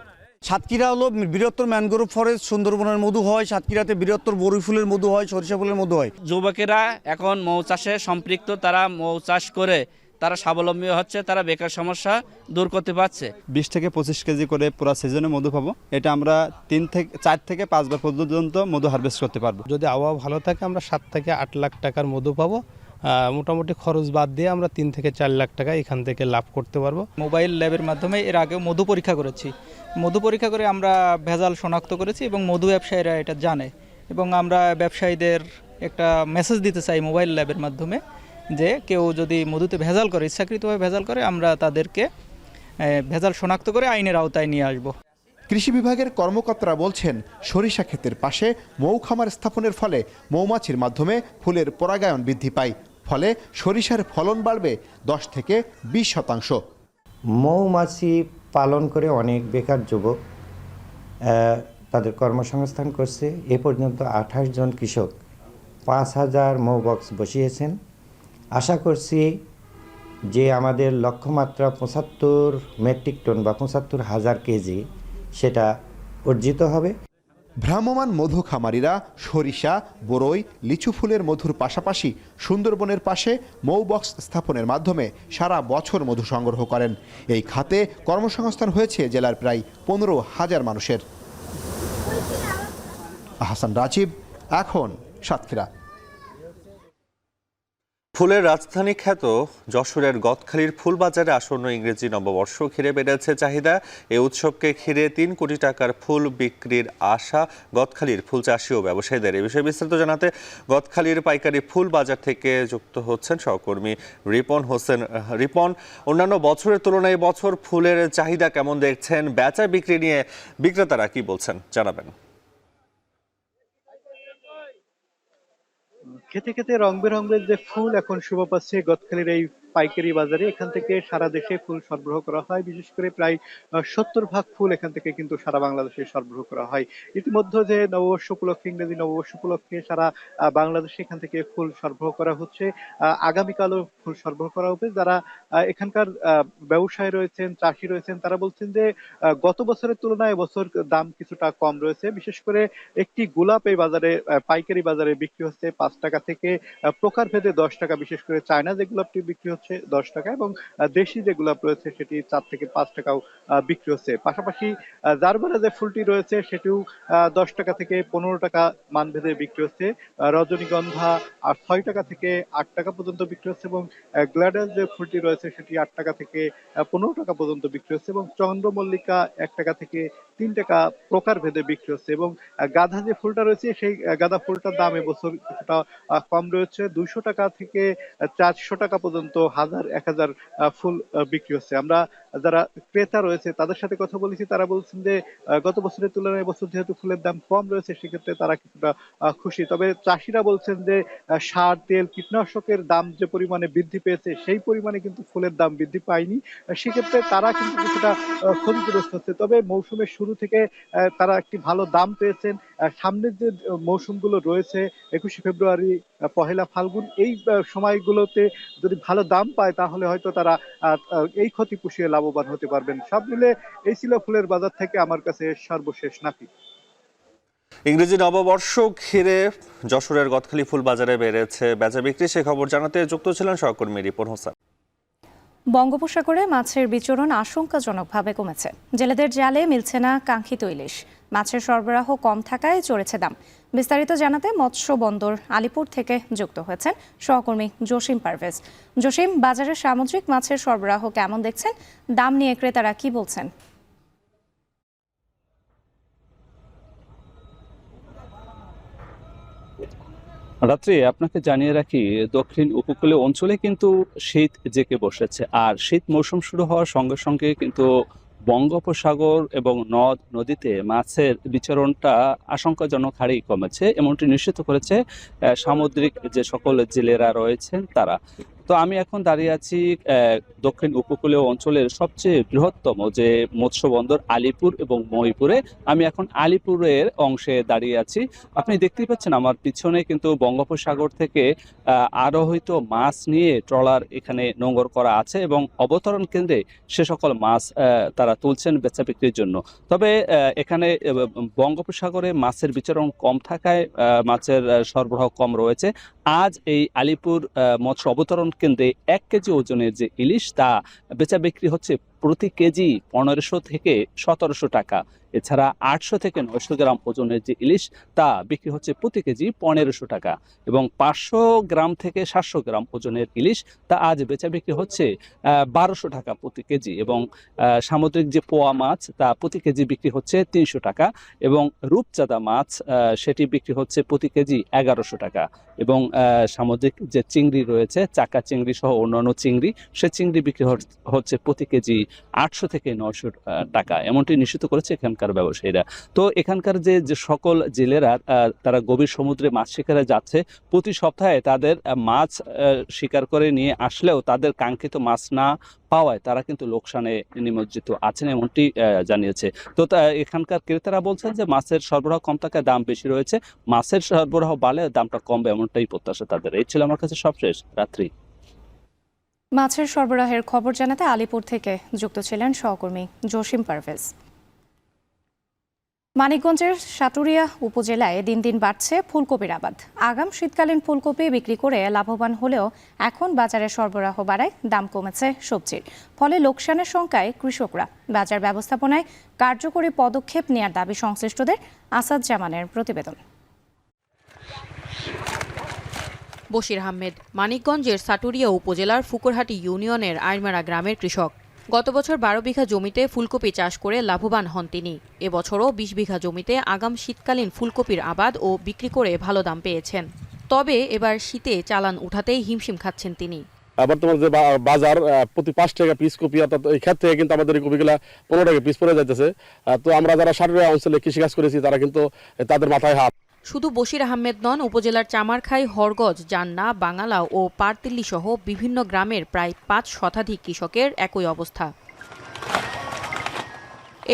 সাতক্ষীরা হলো বৃহত্তর ম্যানগ্রোভ ফরেস্ট, সুন্দরবনের মধু হয়, সাতক্ষীরাতে বৃহত্তর বরুই ফুলের মধু হয়, সরিষা ফুলের মধু হয়। যুবকেরা এখন মৌ চাষে সম্পৃক্ত, তারা মৌ চাষ করে তারা স্বাবলম্বী হচ্ছে, তারা বেকার সমস্যা দূর করতে পারছে। 20 থেকে 25 কেজি করে পুরো সিজনে মধু পাবো। এটা আমরা 4 থেকে 5 বার পর্যন্ত মধু হারভেস্ট করতে পারবো। যদি আবহাওয়া ভালো থাকে আমরা 7 থেকে 8 লাখ টাকার মধু পাবো। মোটামুটি খরচ বাদ দিয়ে আমরা 3 থেকে 4 লাখ টাকা এখান থেকে লাভ করতে পারবো। মোবাইল ল্যাবের মাধ্যমে এর আগে মধু পরীক্ষা করেছি। মধু পরীক্ষা করে আমরা ভেজাল শনাক্ত করেছি এবং মধু ব্যবসায়ীরা এটা জানে, এবং আমরা ব্যবসায়ীদের একটা মেসেজ দিতে চাই মোবাইল ল্যাবের মাধ্যমে যে কেউ যদি মধুতে ভেজাল করে, ইচ্ছাকৃতভাবে ভেজাল করে, আমরা তাদেরকে ভেজাল শনাক্ত করে আইনের আওতায় নিয়ে আসব। কৃষি বিভাগের কর্মকর্তারা বলছেন, সরিষা ক্ষেতের পাশে মৌ খামার স্থাপনের ফলে মৌমাছির মাধ্যমে ফুলের পরাগায়ন বৃদ্ধি পায়। ফলে সরিষার ফলন বাড়বে 10 থেকে 20%। মৌমাছি পালন করে অনেক বেকার যুবক তাদের কর্মসংস্থান করছে। এ পর্যন্ত 28 জন কৃষক 5,000 মৌবক্স বসিয়েছেন। আশা করছি যে আমাদের লক্ষ্যমাত্রা 75 মেট্রিক টন বা 75,000 কেজি সেটা অর্জিত হবে। ভ্রাম্যমাণ মধু খামারিরা সরিষা, বরই, লিচু ফুলের মধুর পাশাপাশি সুন্দরবনের পাশে মৌবক্স স্থাপনের মাধ্যমে সারা বছর মধু সংগ্রহ করেন। এই খাতে কর্মসংস্থান হয়েছে জেলার প্রায় 15,000 মানুষের। আহসান রাজীব, এখন সাতক্ষীরা। ফুলের রাজধানী খ্যাত যশোরের গদখালির ফুলবাজারে আসন্ন ইংরেজি নববর্ষ ঘিরে বেড়েছে চাহিদা। এই উৎসবকে ঘিরে 3 কোটি টাকার ফুল বিক্রির আশা গদখালির ফুল চাষি ও ব্যবসায়ীদের। এই বিষয়ে বিস্তারিত জানাতে গদখালির পাইকারি ফুল বাজার থেকে যুক্ত হচ্ছেন সহকর্মী রিপন হোসেন। রিপন, অন্যান্য বছরের তুলনায় বছর ফুলের চাহিদা কেমন দেখছেন? বেচা বিক্রি নিয়ে বিক্রেতারা কি বলছেন জানাবেন। খেতে খেতে রং বেরঙের যে ফুল এখন শোভা পাচ্ছে গদখালির এই পাইকারি বাজারে। এখান থেকে সারা দেশে ফুল সরবরাহ করা হয়। বিশেষ করে প্রায় 70% ফুল এখান থেকে কিন্তু সারা বাংলাদেশে সরবরাহ করা হয়। ইতিমধ্যে যে নববর্ষ উপলক্ষে, ইংরেজি নববর্ষ উপলক্ষে সারা বাংলাদেশে এখান থেকে ফুল সরবরাহ করা হচ্ছে। আগামীকালও ফুল সরবরাহ করা হবে। যারা এখানকার ব্যবসায়ী রয়েছেন, চাষি রয়েছেন, তারা বলছেন যে গত বছরের তুলনায় এবছর দাম কিছুটা কম রয়েছে। বিশেষ করে একটি গোলাপ এই বাজারে, পাইকারি বাজারে বিক্রি হচ্ছে 5 টাকা থেকে প্রকারভেদে 10 টাকা। বিশেষ করে চায়না যে গোলাপটি বিক্রি হচ্ছে 10 টাকা, এবং দেশি যে গোলাপ রয়েছে সেটি 4 থেকে 5 টাকাও বিক্রি হচ্ছে। পাশাপাশি জারবারা যে ফুলটি রয়েছে সেটিও 10 টাকা থেকে 15 টাকা মানভেদে বিক্রি হচ্ছে। রজনীগন্ধা 6 টাকা থেকে 8 টাকা পর্যন্ত বিক্রি হচ্ছে, এবং গ্ল্যাডাস যে ফুলটি রয়েছে সেটি 8 টাকা থেকে 15 টাকা পর্যন্ত বিক্রি হচ্ছে, এবং চন্দ্রমল্লিকা 1 টাকা থেকে 3 টাকা প্রকারভেদে বিক্রি হচ্ছে। এবং গাঁদা যে ফুলটা রয়েছে সেই গাঁদা ফুলটার দাম এবছর কিছুটা কম রয়েছে। 200 টাকা থেকে 400 টাকা পর্যন্ত 1000-1000 ফুল বিক্রি হচ্ছে। আমরা যারা ক্রেতা রয়েছে তাদের সাথে কথা বলেছি, তারা বলছেন যে গত বছরের তুলনায় এবছর যেহেতু ফুলের দাম কম রয়েছে সেক্ষেত্রে তারা কিছুটা খুশি। তবে চাষিরা বলছেন যে সার, তেল, কীটনাশকের দাম যে পরিমাণে বৃদ্ধি পেয়েছে সেই পরিমাণে কিন্তু ফুলের দাম বৃদ্ধি পায়নি। সেক্ষেত্রে তারা কিন্তু কিছুটা ক্ষতিগ্রস্ত হচ্ছে। তবে মৌসুমের শুরু থেকে তারা একটি ভালো দাম পেয়েছেন। সামনের যে মৌসুমগুলো রয়েছে 21শে ফেব্রুয়ারি, 1লা ফাল্গুন, এই সময়গুলোতে যদি ভালো দাম পায় তাহলে হয়তো তারা এই ক্ষতি পুষিয়ে লাভবান হতে পারবেন। সব মিলে এই ছিল ফুলের বাজার থেকে আমার কাছে সর্বশেষ নাফি। ইংরেজি নববর্ষ ঘিরে যশোরের গদখালি ফুল বাজারে বেড়েছে বেচা বিক্রি, সে খবর জানাতে যুক্ত ছিলেন সহকর্মী রিপন হোসেন। বঙ্গোপসাগরে মাছের বিচরণ আশঙ্কাজনকভাবে কমেছে। জেলেদের জালে মিলছে না কাঙ্ক্ষিত ইলিশ। মাছের সরবরাহ কম থাকায় চড়েছে দাম। বিস্তারিত জানাতে মৎস্য বন্দর আলিপুর থেকে যুক্ত হয়েছেন সহকর্মী জসিম পারভেজ। জসিম, বাজারে সামুদ্রিক মাছের সরবরাহ কেমন দেখছেন? দাম নিয়ে ক্রেতারা কি বলছেন? রাত্রে আপনাকে জানিয়ে রাখি, দক্ষিণ উপকূলীয় অঞ্চলে কিন্তু শীত জেঁকে বসেছে। আর শীত মৌসুম শুরু হওয়ার সঙ্গে সঙ্গে কিন্তু বঙ্গোপসাগর এবং নদ নদীতে মাছের বিচরণটা আশঙ্কাজনক হারেই কমেছে, এমনটি নিশ্চিত করেছে সামুদ্রিক যে সকল জেলেরা রয়েছেন তারা। তো আমি এখন দাঁড়িয়ে আছি দক্ষিণ উপকূলীয় অঞ্চলের সবচেয়ে বৃহত্তম যে মৎস্য বন্দর আলিপুর এবং মহিপুরে। আমি এখন আলিপুরের অংশে দাঁড়িয়ে আছি। আপনি দেখতেই পাচ্ছেন আমার পিছনে কিন্তু বঙ্গোপসাগর থেকে আরোহিত মাছ নিয়ে ট্রলার এখানে নোঙর করা আছে এবং অবতরণ কেন্দ্রে সে সকল মাছ তারা তুলছেন বেচা বিক্রির জন্য। তবে এখানে বঙ্গোপসাগরে মাছের বিচরণ কম থাকায় মাছের সরবরাহ কম রয়েছে। আজ এই আলিপুর মৎস্য অবতরণ কেন্দ্রে 1 কেজি ওজনের যে ইলিশ তা বেচা বিক্রি হচ্ছে প্রতি কেজি 1500 থেকে 1700 টাকা। এছাড়া 800 থেকে 900 গ্রাম ওজনের যে ইলিশ তা বিক্রি হচ্ছে প্রতি কেজি 1500 টাকা এবং 500 গ্রাম থেকে 700 গ্রাম ওজনের ইলিশ তা আজ বেচা বিক্রি হচ্ছে 1200 টাকা প্রতি কেজি এবং সামুদ্রিক যে পোয়া মাছ তা প্রতি কেজি বিক্রি হচ্ছে 300 টাকা এবং রূপচাঁদা মাছ সেটি বিক্রি হচ্ছে প্রতি কেজি 1100 টাকা এবং সামুদ্রিক যে চিংড়ি রয়েছে চাকা চিংড়ি সহ অন্যান্য চিংড়ি সে চিংড়ি বিক্রি হচ্ছে প্রতি কেজি 800 থেকে 900 টাকা, এমনটি নিশ্চিত করেছে এখানকার ব্যবসায়ীরা। তো এখানকার যে সকল জেলেরা তারা গভীর সমুদ্রে মাছ শিকারে যাচ্ছে, প্রতি সপ্তাহে তাদের মাছ শিকার করে নিয়ে আসলেও তাদের কাঙ্ক্ষিত মাছ না পাওয়ায় তারা কিন্তু লোকসানে নিমজ্জিত আছেন, এমনটি জানিয়েছে। তো এখানকার ক্রেতারা বলছেন যে মাছের সরবরাহ কম থাকায় দাম বেশি রয়েছে, মাছের সরবরাহ বাড়লে দামটা কমবে এমনটাই প্রত্যাশা তাদের। এই ছিল আমার কাছে সবশেষ। রাত্রি মাছের সরবরাহের খবর জানাতে আলিপুর থেকে যুক্ত ছিলেন সহকর্মী জসিম পারভেজ। মানিকগঞ্জের সাটুরিয়া উপজেলায় দিন দিন বাড়ছে ফুলকপির আবাদ। আগাম শীতকালীন ফুলকপি বিক্রি করে লাভবান হলেও এখন বাজারে সরবরাহ বাড়ায় দাম কমেছে সবজির, ফলে লোকসানের শঙ্কায় কৃষকরা। বাজার ব্যবস্থাপনায় কার্যকরী পদক্ষেপ নেয়ার দাবি সংশ্লিষ্টদের। আসাদ জামানের প্রতিবেদন। বশির আহমেদ মানিকগঞ্জের সাটুরিয়া উপজেলার ফুকুরহাটি ইউনিয়নের আইরমারা গ্রামের কৃষক। গত বছর 12 বিঘা জমিতে ফুলকপি চাষ করে লাভবান হন তিনি। এবছরও 20 বিঘা জমিতে আগাম শীতকালীন ফুলকপির আবাদ ও বিক্রি করে ভালো দাম পেয়েছেন। তবে এবার শীতে চালান উঠাতেই হিমশিম খাচ্ছেন তিনি। বর্তমানে যে বাজার প্রতি 5 টাকা পিস কপি, অর্থাৎ এই ক্ষেত্রে কিন্তু আমাদের এই কপিগুলা 15 টাকা পিস পড়ে যাইতেছে। তো আমরা যারা সাটুরিয়া অঞ্চলে কৃষিকাজ করেছি তারা কিন্তু তাদের মাথায় হাত। শুধু বশির আহমেদ নন, উপজেলার চামারখাই, হরগজ, জান্না, বাঙালা ও পারতিল্লি সহ বিভিন্ন গ্রামের প্রায় 5 শতাধিক কৃষকের একই অবস্থা।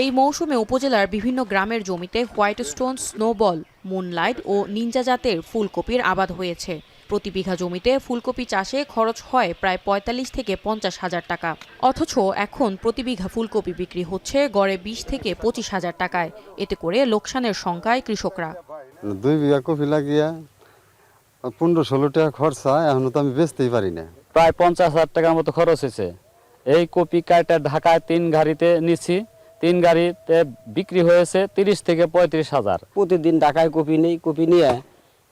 এই মৌসুমে উপজেলার বিভিন্ন গ্রামের জমিতে হোয়াইট স্টোন, স্নোবল, মুনলাইট ও নিনজা জাতের ফুলকপির আবাদ হয়েছে। প্রতি বিঘা জমিতে ফুলকপি চাষে খরচ হয় প্রায় 45 থেকে 50 হাজার টাকা। অথচ এখন প্রতি বিঘা ফুলকপি বিক্রি হচ্ছে গড়ে 20 থেকে 25 হাজার টাকায়। এতে করে লোকসানের শঙ্কায় কৃষকরা। 2 বিঘা কপি লাগিয়া 15-16 টাকা খরচা, এখন তো আমি বেচতেই পারি না। প্রায় 50,000 টাকার মতো খরচ হয়েছে। এই কপি কাটা ঢাকায় 3 গাড়িতে নিচ্ছি, 3 গাড়িতে বিক্রি হয়েছে 30 থেকে 35 হাজার। প্রতিদিন ঢাকায় কপি নেই, কপি নিয়ে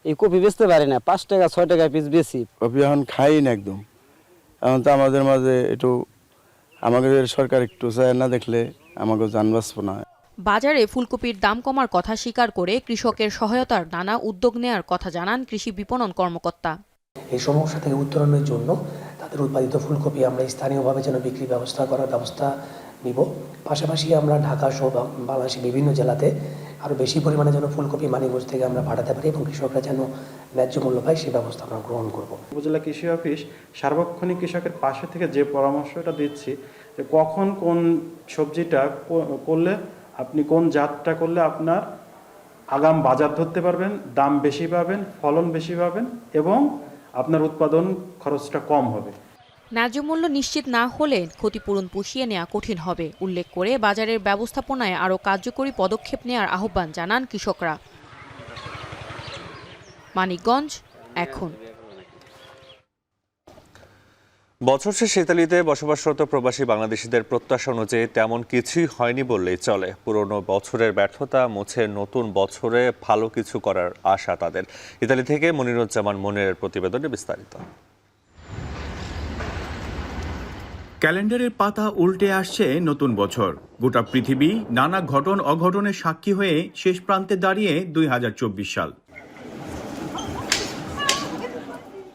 এই কপি বেচতে পারি না, 5 টাকা 6 টাকা পিস বেশি। কপি এখন খাই না একদম। এখন তো আমাদের মাঝে একটু আমাদের সরকার একটু চায় না দেখলে আমাকে জান বাঁচবো না। বাজারে ফুলকপির দাম কমার কথা স্বীকার করে কৃষকের সহায়তার নানা উদ্যোগ নেয়ার কথা জানান কৃষি বিপণন কর্মকর্তা। এই সমস্যা থেকে উত্তরণের জন্য তাদের উৎপাদিত ফুলকপি আমরা স্থানীয়ভাবে যেন বিক্রি করার ব্যবস্থা নিব। পাশাপাশি আমরা ঢাকা সহ বাংলাদেশের বিভিন্ন জেলাতে আরও বেশি পরিমাণে যেন ফুলকপি মানিকগঞ্জ থেকে আমরা পাঠাতে পারি এবং কৃষকরা যেন ন্যায্য মূল্য পায় সেই ব্যবস্থা আমরা গ্রহণ করব। উপজেলা কৃষি অফিস সার্বক্ষণিক কৃষকের পাশে থেকে যে পরামর্শটা দিচ্ছি যে কখন কোন সবজিটা করলে, আপনি কোন জাতটা করলে আপনার আগাম বাজার ধরতে পারবেন, দাম বেশি পাবেন, ফলন বেশি পাবেন এবং আপনার উৎপাদন খরচটা কম হবে। ন্যায্য মূল্য নিশ্চিত না হলে ক্ষতিপূরণ পুষিয়ে নেওয়া কঠিন হবে উল্লেখ করে বাজারের ব্যবস্থাপনায় আরও কার্যকরী পদক্ষেপ নেওয়ার আহ্বান জানান কৃষকরা। মানিকগঞ্জ এখন। বছর শেষে ইতালিতে বসবাসরত প্রবাসী বাংলাদেশিদের প্রত্যাশা অনুযায়ী তেমন কিছুই হয়নি বললেই চলে। পুরনো বছরের ব্যর্থতা মুছে নতুন বছরে ভালো কিছু করার আশা তাদের। ইতালি থেকে মনিরুজ্জামান মনিরের প্রতিবেদনে বিস্তারিত। ক্যালেন্ডারের পাতা উল্টে আসছে নতুন বছর। গোটা পৃথিবী নানা ঘটন অঘটনের সাক্ষী হয়ে শেষ প্রান্তে দাঁড়িয়ে 2024 সাল।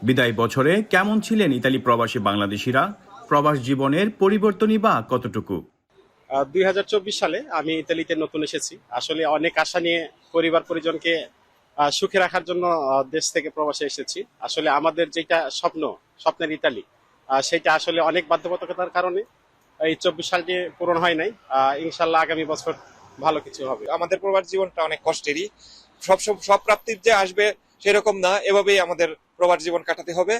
বিদায় বছরে কেমন ছিলেন ইতালি প্রবাসী বাংলাদেশিরা? প্রবাস জীবনের পরিবর্তনই বা কতটুকু? 2024 সালে আমি ইতালিতে নতুন এসেছি। আসলে অনেক আশা নিয়ে পরিবার পরিজনকে সুখে রাখার জন্য দেশ থেকে প্রবাসে এসেছি। আসলে আমাদের যেটা স্বপ্নের ইতালি, সেটা আসলে অনেক বাধ্যবাধকতার কারণে এই 24 সালটি পূরণ হয় নাই। ইনশাল্লাহ আগামী বছর ভালো কিছু হবে। আমাদের প্রবাস জীবনটা অনেক কষ্টেরই, সব প্রাপ্তির যে আসবে সেরকম না, এভাবেই আমাদের প্রবাস জীবন কাটাতে হবে।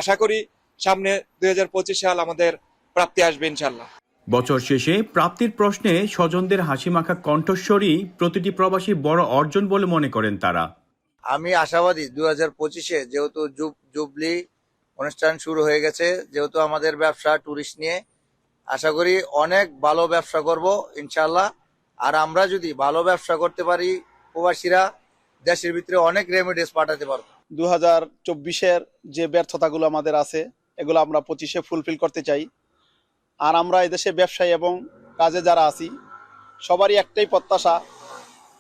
আশা করি সামনে 2025 সাল আমাদের প্রাপ্তি আসবে ইনশাল্লাহ। বছর শেষে প্রাপ্তির প্রশ্নে স্বজনদের হাসিমাখা কণ্ঠস্বরই প্রতিটি প্রবাসীর বড় অর্জন বলে মনে করেন তারা। আমি আশাবাদী 2025-এ যেহেতু জুবলি অনুষ্ঠান শুরু হয়ে গেছে, যেহেতু আমাদের ব্যবসা ট্যুরিস্ট নিয়ে, আশা করি অনেক ভালো ব্যবসা করব ইনশাল্লাহ। আর আমরা যদি ভালো ব্যবসা করতে পারি, প্রবাসীরা দেশের ভিতরে অনেক রেমিডেন্স পাঠাতে পারবো। 2024-এর যে ব্যর্থতাগুলো আমাদের আছে, এগুলো আমরা 25-এ ফুলফিল করতে চাই। আর আমরা এদেশে ব্যবসায়ী এবং কাজে যারা আছি, সবারই একটাই প্রত্যাশা,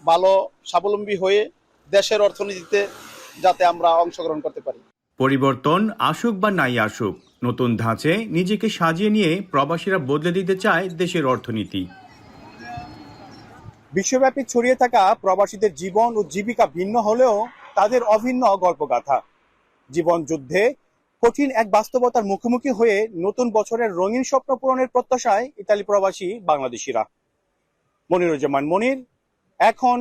ভালো স্বাবলম্বী হয়ে দেশের অর্থনীতিতে যাতে আমরা অংশগ্রহণ করতে পারি। পরিবর্তন আসুক বা নাই আসুক, নতুন ধাঁচে নিজেকে সাজিয়ে নিয়ে প্রবাসীরা বদলে দিতে চায় দেশের অর্থনীতি। বিশ্বব্যাপী ছড়িয়ে থাকা প্রবাসীদের জীবন ও জীবিকা ভিন্ন হলেও তাদের অভিন্ন গল্পগাথা। জীবন যুদ্ধে কঠিন এক বাস্তবতার মুখোমুখি হয়ে নতুন বছরের রঙিন স্বপ্ন পূরণের প্রত্যাশায় ইতালি প্রবাসী বাংলাদেশিরা। মনিরুজ্জামান মনির, এখন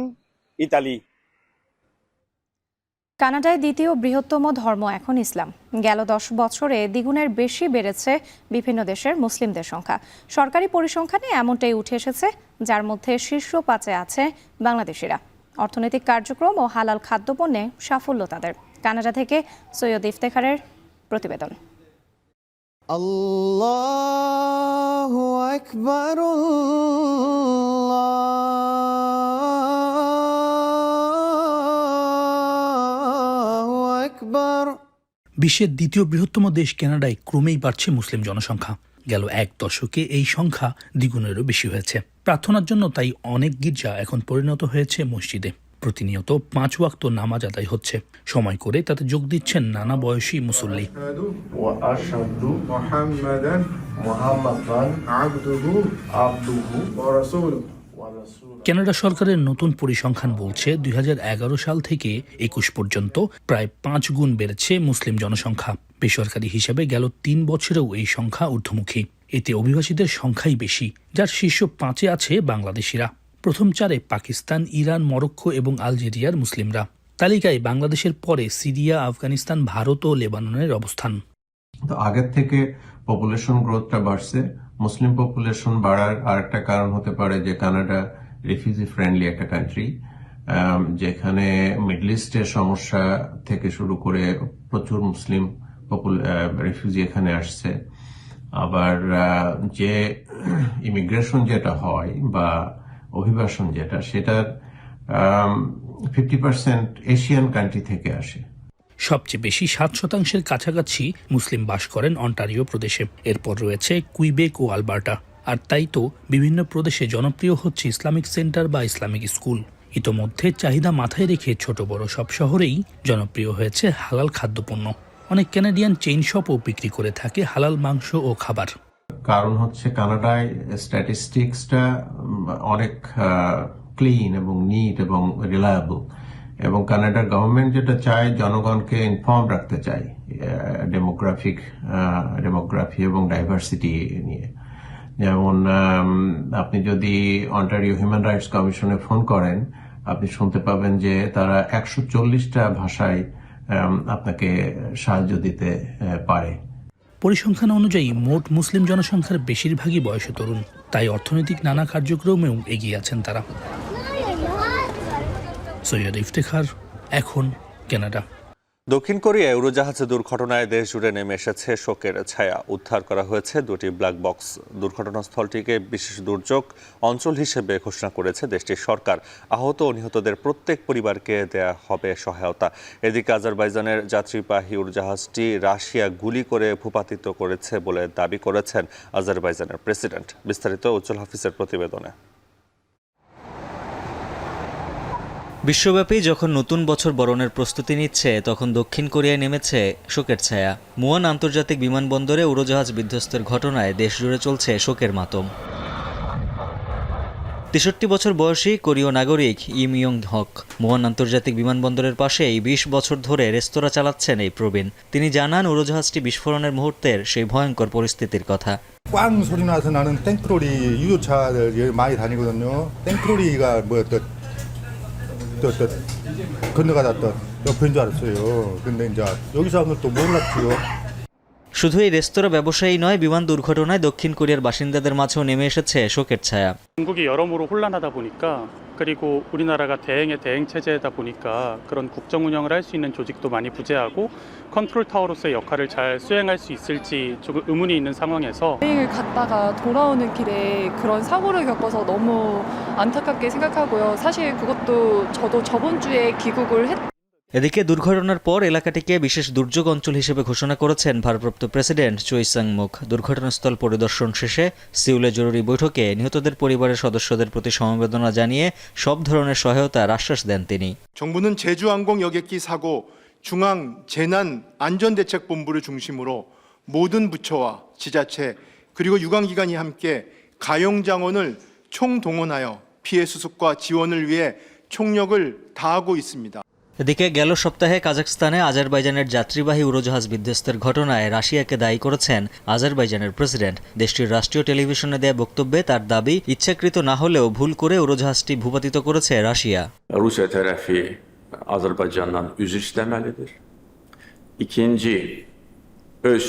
ইতালি। কানাডায় দ্বিতীয় বৃহত্তম ধর্ম এখন ইসলাম। গেল 10 বছরে দ্বিগুণের বেশি বেড়েছে বিভিন্ন দেশের মুসলিমদের সংখ্যা। সরকারি পরিসংখ্যানে এমনটাই উঠে এসেছে, যার মধ্যে শীর্ষ 5-এ আছে বাংলাদেশিরা। অর্থনৈতিক কার্যক্রম ও হালাল খাদ্যপণ্যে সাফল্য তাদের। কানাডা থেকে সৈয়দ ইফতেখারের প্রতিবেদন। আল্লাহু আকবার, আল্লাহু আকবার। বিশ্বের দ্বিতীয় বৃহত্তম দেশ কানাডায় ক্রমেই বাড়ছে মুসলিম জনসংখ্যা। গেল 1 দশকে এই সংখ্যা দ্বিগুণেরও বেশি হয়েছে। প্রার্থনার জন্য তাই অনেক গির্জা এখন পরিণত হয়েছে মসজিদে। প্রতিনিয়ত 5 ওয়াক্ত নামাজ আদায় হচ্ছে। সময় করে তাতে যোগ দিচ্ছেন নানা বয়সী মুসল্লি। কানাডা সরকারের নতুন পরিসংখ্যান বলছে 2011 সাল থেকে 21 পর্যন্ত প্রায় 5 গুণ বেড়েছে মুসলিম জনসংখ্যা। বেসরকারি হিসেবে গেল 3 বছরেও এই সংখ্যা ঊর্ধ্বমুখী। এতে অভিবাসীদের সংখ্যাই বেশি, যার শীর্ষ 5-এ আছে বাংলাদেশিরা। প্রথম 4-এ পাকিস্তান, ইরান, মরক্কো এবং আলজেরিয়ার মুসলিমরা। তালিকায় বাংলাদেশের পরে সিরিয়া, আফগানিস্তান, ভারত ও লেবাননের অবস্থান। তো আগের থেকে পপুলেশন গ্রোথটা বাড়ছে। মুসলিম পপুলেশন বাড়ার আরেকটা কারণ হতে পারে যে কানাডা রিফিউজি ফ্রেন্ডলি একটা কান্ট্রি, যেখানে মিডল ইস্টের সমস্যা থেকে শুরু করে প্রচুর মুসলিম রিফিউজি এখানে আসছে। আবার যে ইমিগ্রেশন যেটা হয় বা অভিবাসন যেটা, সেটার 50% এশিয়ান কান্ট্রি থেকে আসে। সবচেয়ে বেশি 7% কাছাকাছি মুসলিম বাস করেন অন্টারিও প্রদেশে। এরপর রয়েছে কুইবেক ও আলবার্টা। আর তাই তো বিভিন্ন প্রদেশে জনপ্রিয় হচ্ছে ইসলামিক সেন্টার বা ইসলামিক স্কুল। ইতোমধ্যে চাহিদা মাথায় রেখে ছোট বড় সব শহরেই জনপ্রিয় হয়েছে হালাল খাদ্যপণ্য। অনেক কানাডিয়ান চেইন শপও বিক্রি করে থাকে হালাল মাংস ও খাবার। কারণ হচ্ছে কানাডায় স্ট্যাটিস্টিক্সটা অনেক ক্লিন এবং নিট এবং রিলায়েবল, এবং কানাডার গভর্নমেন্ট যেটা চায় জনগণকে ইনফর্ম রাখতে চায় ডেমোগ্রাফি এবং ডাইভার্সিটি নিয়ে। যেমন আপনি যদি অন্টারিও হিউম্যান রাইটস কমিশনে ফোন করেন, আপনি শুনতে পাবেন যে তারা 140টা ভাষায় আপনাকে সাহায্য দিতে পারে। পরিসংখ্যান অনুযায়ী মোট মুসলিম জনসংখ্যার বেশিরভাগই বয়সী তরুণ, তাই অর্থনৈতিক নানা কার্যক্রমেও এগিয়ে আছেন তারা। সৈয়দ ইফতেখার, এখন কানাডা। দক্ষিণ কোরিয়ায় উড়োজাহাজে দুর্ঘটনায় দেশ জুড়ে নেমে এসেছে শোকের ছায়া। উদ্ধার করা হয়েছে 2টি ব্ল্যাক বক্স। দুর্ঘটনাস্থলটিকে বিশেষ দুর্যোগ অঞ্চল হিসেবে ঘোষণা করেছে দেশটির সরকার। আহত ও নিহতদের প্রত্যেক পরিবারকে দেয়া হবে সহায়তা। এদিকে আজারবাইজানের যাত্রীবাহী উড়োজাহাজটি রাশিয়া গুলি করে ভূপাতিত করেছে বলে দাবি করেছেন আজারবাইজানের প্রেসিডেন্ট। বিস্তারিত উজ্জ্বল হাফিজের প্রতিবেদনে। বিশ্বব্যাপী যখন নতুন বছর বরণের প্রস্তুতি নিচ্ছে, তখন দক্ষিণ কোরিয়ায় নেমেছে শোকের ছায়া। মুয়ান আন্তর্জাতিক বিমানবন্দরে উড়োজাহাজ বিধ্বস্তের ঘটনায় দেশজুড়ে চলছে শোকের মাতম। 63 বছর বয়সী কোরীয় নাগরিক ইম ইয়ং হক মুয়ান আন্তর্জাতিক বিমানবন্দরের পাশেই 20 বছর ধরে রেস্তোরাঁ চালাচ্ছেন এই প্রবীণ। তিনি জানান উড়োজাহাজটি বিস্ফোরণের মুহূর্তের সেই ভয়ঙ্কর পরিস্থিতির কথা। 꽝 소리 나서 나는 땡트로리 유조차를 많이 다니거든요. 땡트로리가 뭐였던 건너가다 옆인 줄 알았어요. 근데 이제 여기서 하면 또 몰랐지요. শুধু এই রেস্তোরাঁ ব্যবসায়ী নয়, বিমান দুর্ঘটনায় দক্ষিণ কোরিয়ার বাসিন্দাদের মাঝেও নেমে এসেছে শোকের ছায়া। 중국이 여러모로 혼란하다 보니까 그리고 우리나라가 대행의 대행 체제다 보니까 그런 국정 운영을 할 수 있는 조직도 많이 부재하고 컨트롤 타워로서의 역할을 잘 수행할 수 있을지 조금 의문이 있는 상황에서 여행을 갔다가 돌아오는 길에 그런 사고를 겪어서 너무 안타깝게 생각하고요. 사실 그것도 저도 저번 주에 귀국을 এদিকে দুর্ঘটনার পর এলাকাটিকে বিশেষ দুর্যোগ অঞ্চল হিসেবে ঘোষণা করেছেন ভারপ্রাপ্ত প্রেসিডেন্ট চোই সাং-মুক। দুর্ঘটনাস্থল পরিদর্শন শেষে সিউলে জরুরি বৈঠকে নিহতদের পরিবারের সদস্যদের প্রতি সমবেদনা জানিয়ে সব ধরনের সহায়তার আশ্বাস দেন তিনি। 정부는 제주항공 여객기 사고 중앙 재난 안전대책본부를 중심으로 모든 부처와 지자체 그리고 유관기관이 함께 가용장원을 총동원하여 피해 수습과 지원을 위해 총력을 다하고 있습니다. এদিকে গেল সপ্তাহে কাজাখস্তানে আজারবাইজানের যাত্রীবাহী উড়োজাহাজ বিধ্বস্তের ঘটনায় রাশিয়াকে দায়ী করেছেন আজারবাইজানের প্রেসিডেন্ট। দেশটির রাষ্ট্রীয় টেলিভিশনে দেয়া বক্তব্যে তার দাবি, ইচ্ছাকৃত না হলেও ভুল করে উড়োজাহাজটি ভূপাতিত করেছে Russia. Rusya tərəfi Azərbaycandan üzr istəməlidir. İkinci, öz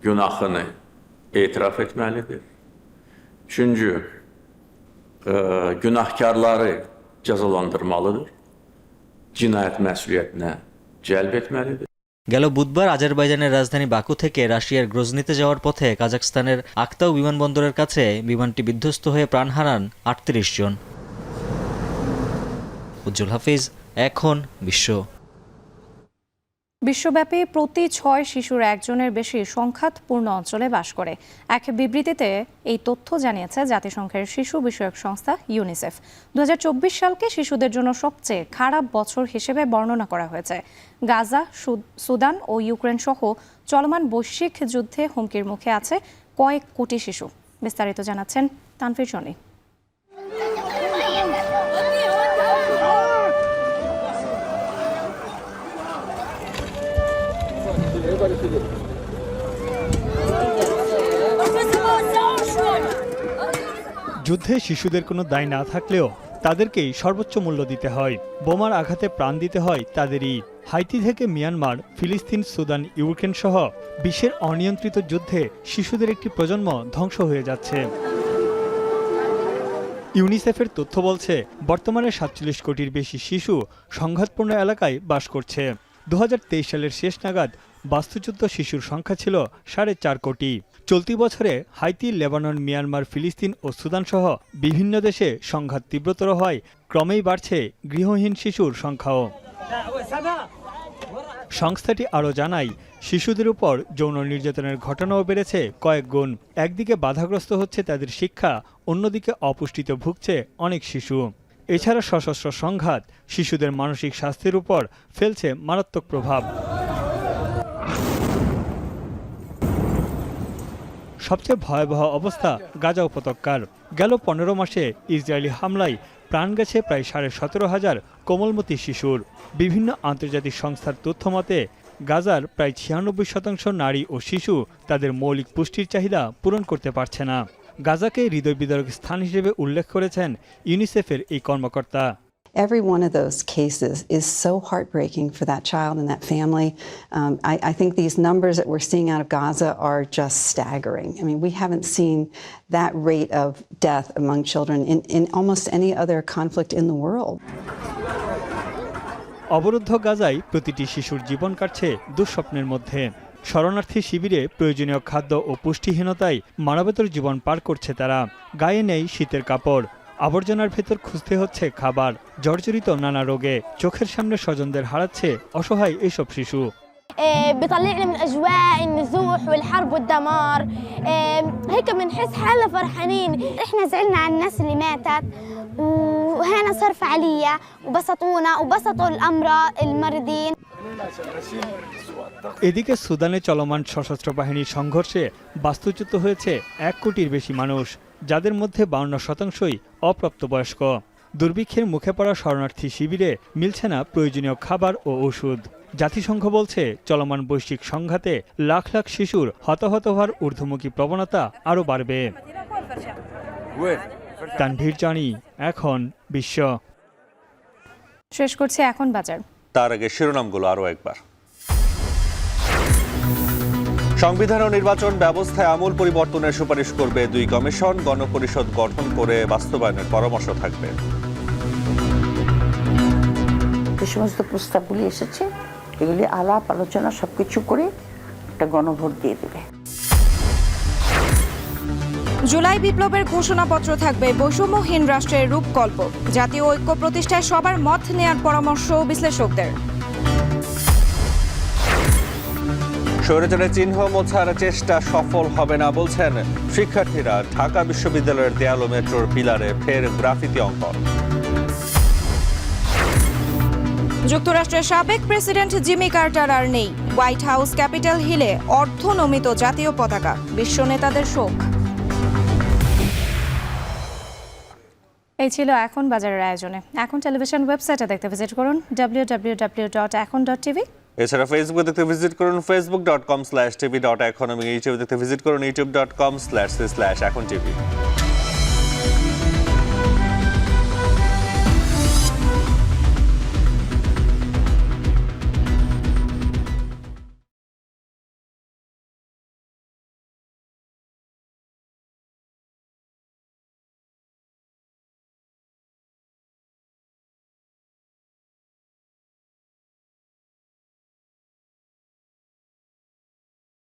günahını etiraf etməlidir. Üçüncü, günahkarları cəzalandırmalıdır. Cinayət məsuliyyətinə cəlb etməlidir. গেল বুধবার আজারবাইজানের রাজধানী বাকু থেকে রাশিয়ার গ্রোজনিতে যাওয়ার পথে কাজাখস্তানের আক্তাউ বিমানবন্দরের কাছে বিমানটি বিধ্বস্ত হয়ে প্রাণ হারান ৩৮ জন। উজ্জ্বল হাফিজ, এখন বিশ্ব। বিশ্বব্যাপী প্রতি 6 শিশুর একজনের বেশি সংখ্যাতপূর্ণ অঞ্চলে বাস করে। এক বিবৃতিতে এই তথ্য জানিয়েছে জাতিসংঘের শিশু বিষয়ক সংস্থা ইউনিসেফ। 2024 সালকে শিশুদের জন্য সবচেয়ে খারাপ বছর হিসেবে বর্ণনা করা হয়েছে। গাজা, সুদান ও ইউক্রেন সহ চলমান বৈশ্বিক যুদ্ধে হুমকির মুখে আছে কয়েক কোটি শিশু। বিস্তারিত জানাচ্ছেন তানফির শনি। যুদ্ধে শিশুদের কোনো দায় না থাকলেও তাদেরকেই সর্বোচ্চ মূল্য দিতে হয়। বোমার আঘাতে প্রাণ দিতে হয় তাদেরই। হাইতি থেকে মিয়ানমার, ফিলিস্তিন, সুদান, ইউক্রেন সহ বিশ্বের অনিয়ন্ত্রিত যুদ্ধে শিশুদের একটি প্রজন্ম ধ্বংস হয়ে যাচ্ছে। ইউনিসেফের তথ্য বলছে, বর্তমানে ৪৭ কোটির বেশি শিশু সংঘাতপূর্ণ এলাকায় বাস করছে। 2023 সালের শেষ নাগাদ বাস্তুচ্যুত শিশুর সংখ্যা ছিল 4.5 কোটি। চলতি বছরে হাইতি, লেবানন, মিয়ানমার, ফিলিস্তিন ও সুদান সহ বিভিন্ন দেশে সংঘাত তীব্রতর হয় ক্রমেই বাড়ছে গৃহহীন শিশুর সংখ্যাও। সংস্থাটি আরও জানায়, শিশুদের উপর যৌন নির্যাতনের ঘটনাও বেড়েছে কয়েক গুণ। একদিকে বাধাগ্রস্ত হচ্ছে তাদের শিক্ষা, অন্যদিকে অপুষ্টিতে ভুগছে অনেক শিশু। এছাড়া সশস্ত্র সংঘাত শিশুদের মানসিক স্বাস্থ্যের উপর ফেলছে মারাত্মক প্রভাব। সবচেয়ে ভয়াবহ অবস্থা গাজা উপত্যকার। গেল 15 মাসে ইসরায়েলি হামলায় প্রাণ গেছে প্রায় 17,500 কোমলমতি শিশুর। বিভিন্ন আন্তর্জাতিক সংস্থার তথ্য মতে গাজার প্রায় 96% নারী ও শিশু তাদের মৌলিক পুষ্টির চাহিদা পূরণ করতে পারছে না। গাজাকে হৃদয় বিদারক স্থান হিসেবে উল্লেখ করেছেন ইউনিসেফের এই কর্মকর্তা। Every one of those cases is so heartbreaking for that child and that family. I think these numbers that we're seeing out of Gaza are just staggering. I mean, we haven't seen that rate of death among children in almost any other conflict in the world. অবরুদ্ধ গাজায় প্রতিটি শিশুর জীবন কাটছে দুঃস্বপ্নের মধ্যে। শরণার্থী শিবিরে প্রয়োজনীয় খাদ্য ও পুষ্টিহীনতায় মানবেতর জীবন পার করছে তারা। গায়ে নেই শীতের কাপড়, আবর্জনার ভেতর খুঁজতে হচ্ছে খাবার। জর্জরিত নানা রোগে চোখের সামনে স্বজনদের হারাচ্ছে অসহায় এইসব শিশু। بيطلعنا من اجواء النزوح والحرب والدمار هيك بنحس حالنا فرحانين. احنا زعلنا على الناس اللي ماتت وهنا صار فعاليه وبسطونا وبسطوا الامراء المرضين. এদিকে সুদানে চলমান সশস্ত্র বাহিনীর সংঘর্ষে বাস্তুচ্যুত হয়েছে 1 কোটির বেশি মানুষ। যাদের মধ্যে 52%ই অপ্রাপ্তবয়স্ক। দুর্ভিক্ষের মুখে পড়া শরণার্থী শিবিরে মিলছে না প্রয়োজনীয় খাবার ও ওষুধ। জাতিসংঘ বলছে চলমান বৈশ্বিক সংঘাতে লাখ লাখ শিশুর হতাহত হওয়ার ঊর্ধ্বমুখী প্রবণতা আরও বাড়বে। তানভীর জানি, এখন বিশ্ব। শেষ করছে এখন বাজার। তার আগে শিরোনামগুলো আরও একবার। সংবিধান ও নির্বাচন ব্যবস্থায় আমূল পরিবর্তনের সুপারিশ করবে 2 কমিশন। গণপরিষদ গঠন করে বাস্তবায়নের পরামর্শ থাকবে। যে সমস্ত প্রস্তাবগুলি এসেছে এগুলি আলাপ আলোচনা সবকিছু করে একটা গণভোট দিয়ে দেবে। জুলাই বিপ্লবের ঘোষণাপত্র থাকবে বৈষম্যহীন রাষ্ট্রের রূপকল্প। জাতীয় ঐক্য প্রতিষ্ঠায় সবার মত নেয়ার পরামর্শ বিশ্লেষকদের। স্বৈরাচারের চিহ্ন মোছার চেষ্টা সফল হবে না বলছেন শিক্ষার্থীরা। ঢাকা বিশ্ববিদ্যালয়ের দেয়াল ও মেট্রোর পিলারে ফের গ্রাফিতি অঙ্কন। যুক্তরাষ্ট্রের সাবেক প্রেসিডেন্ট জিমি কার্টার আর নেই। হোয়াইট হাউস ক্যাপিটাল হিলে অর্ধনমিত জাতীয় পতাকা। বিশ্ব নেতাদের শোক। এই ছিল এখন বাজারের আয়োজনে। এখন টেলিভিশন ওয়েবসাইটে দেখতে ভিজিট করুন www.ekon.tv। এছাড়া ফেসবুকে দেখতে ভিজিট করুন facebook.com/tv.ekon এবং ইউটিউবে দেখতে ভিজিট করুন youtube.com/ekontv।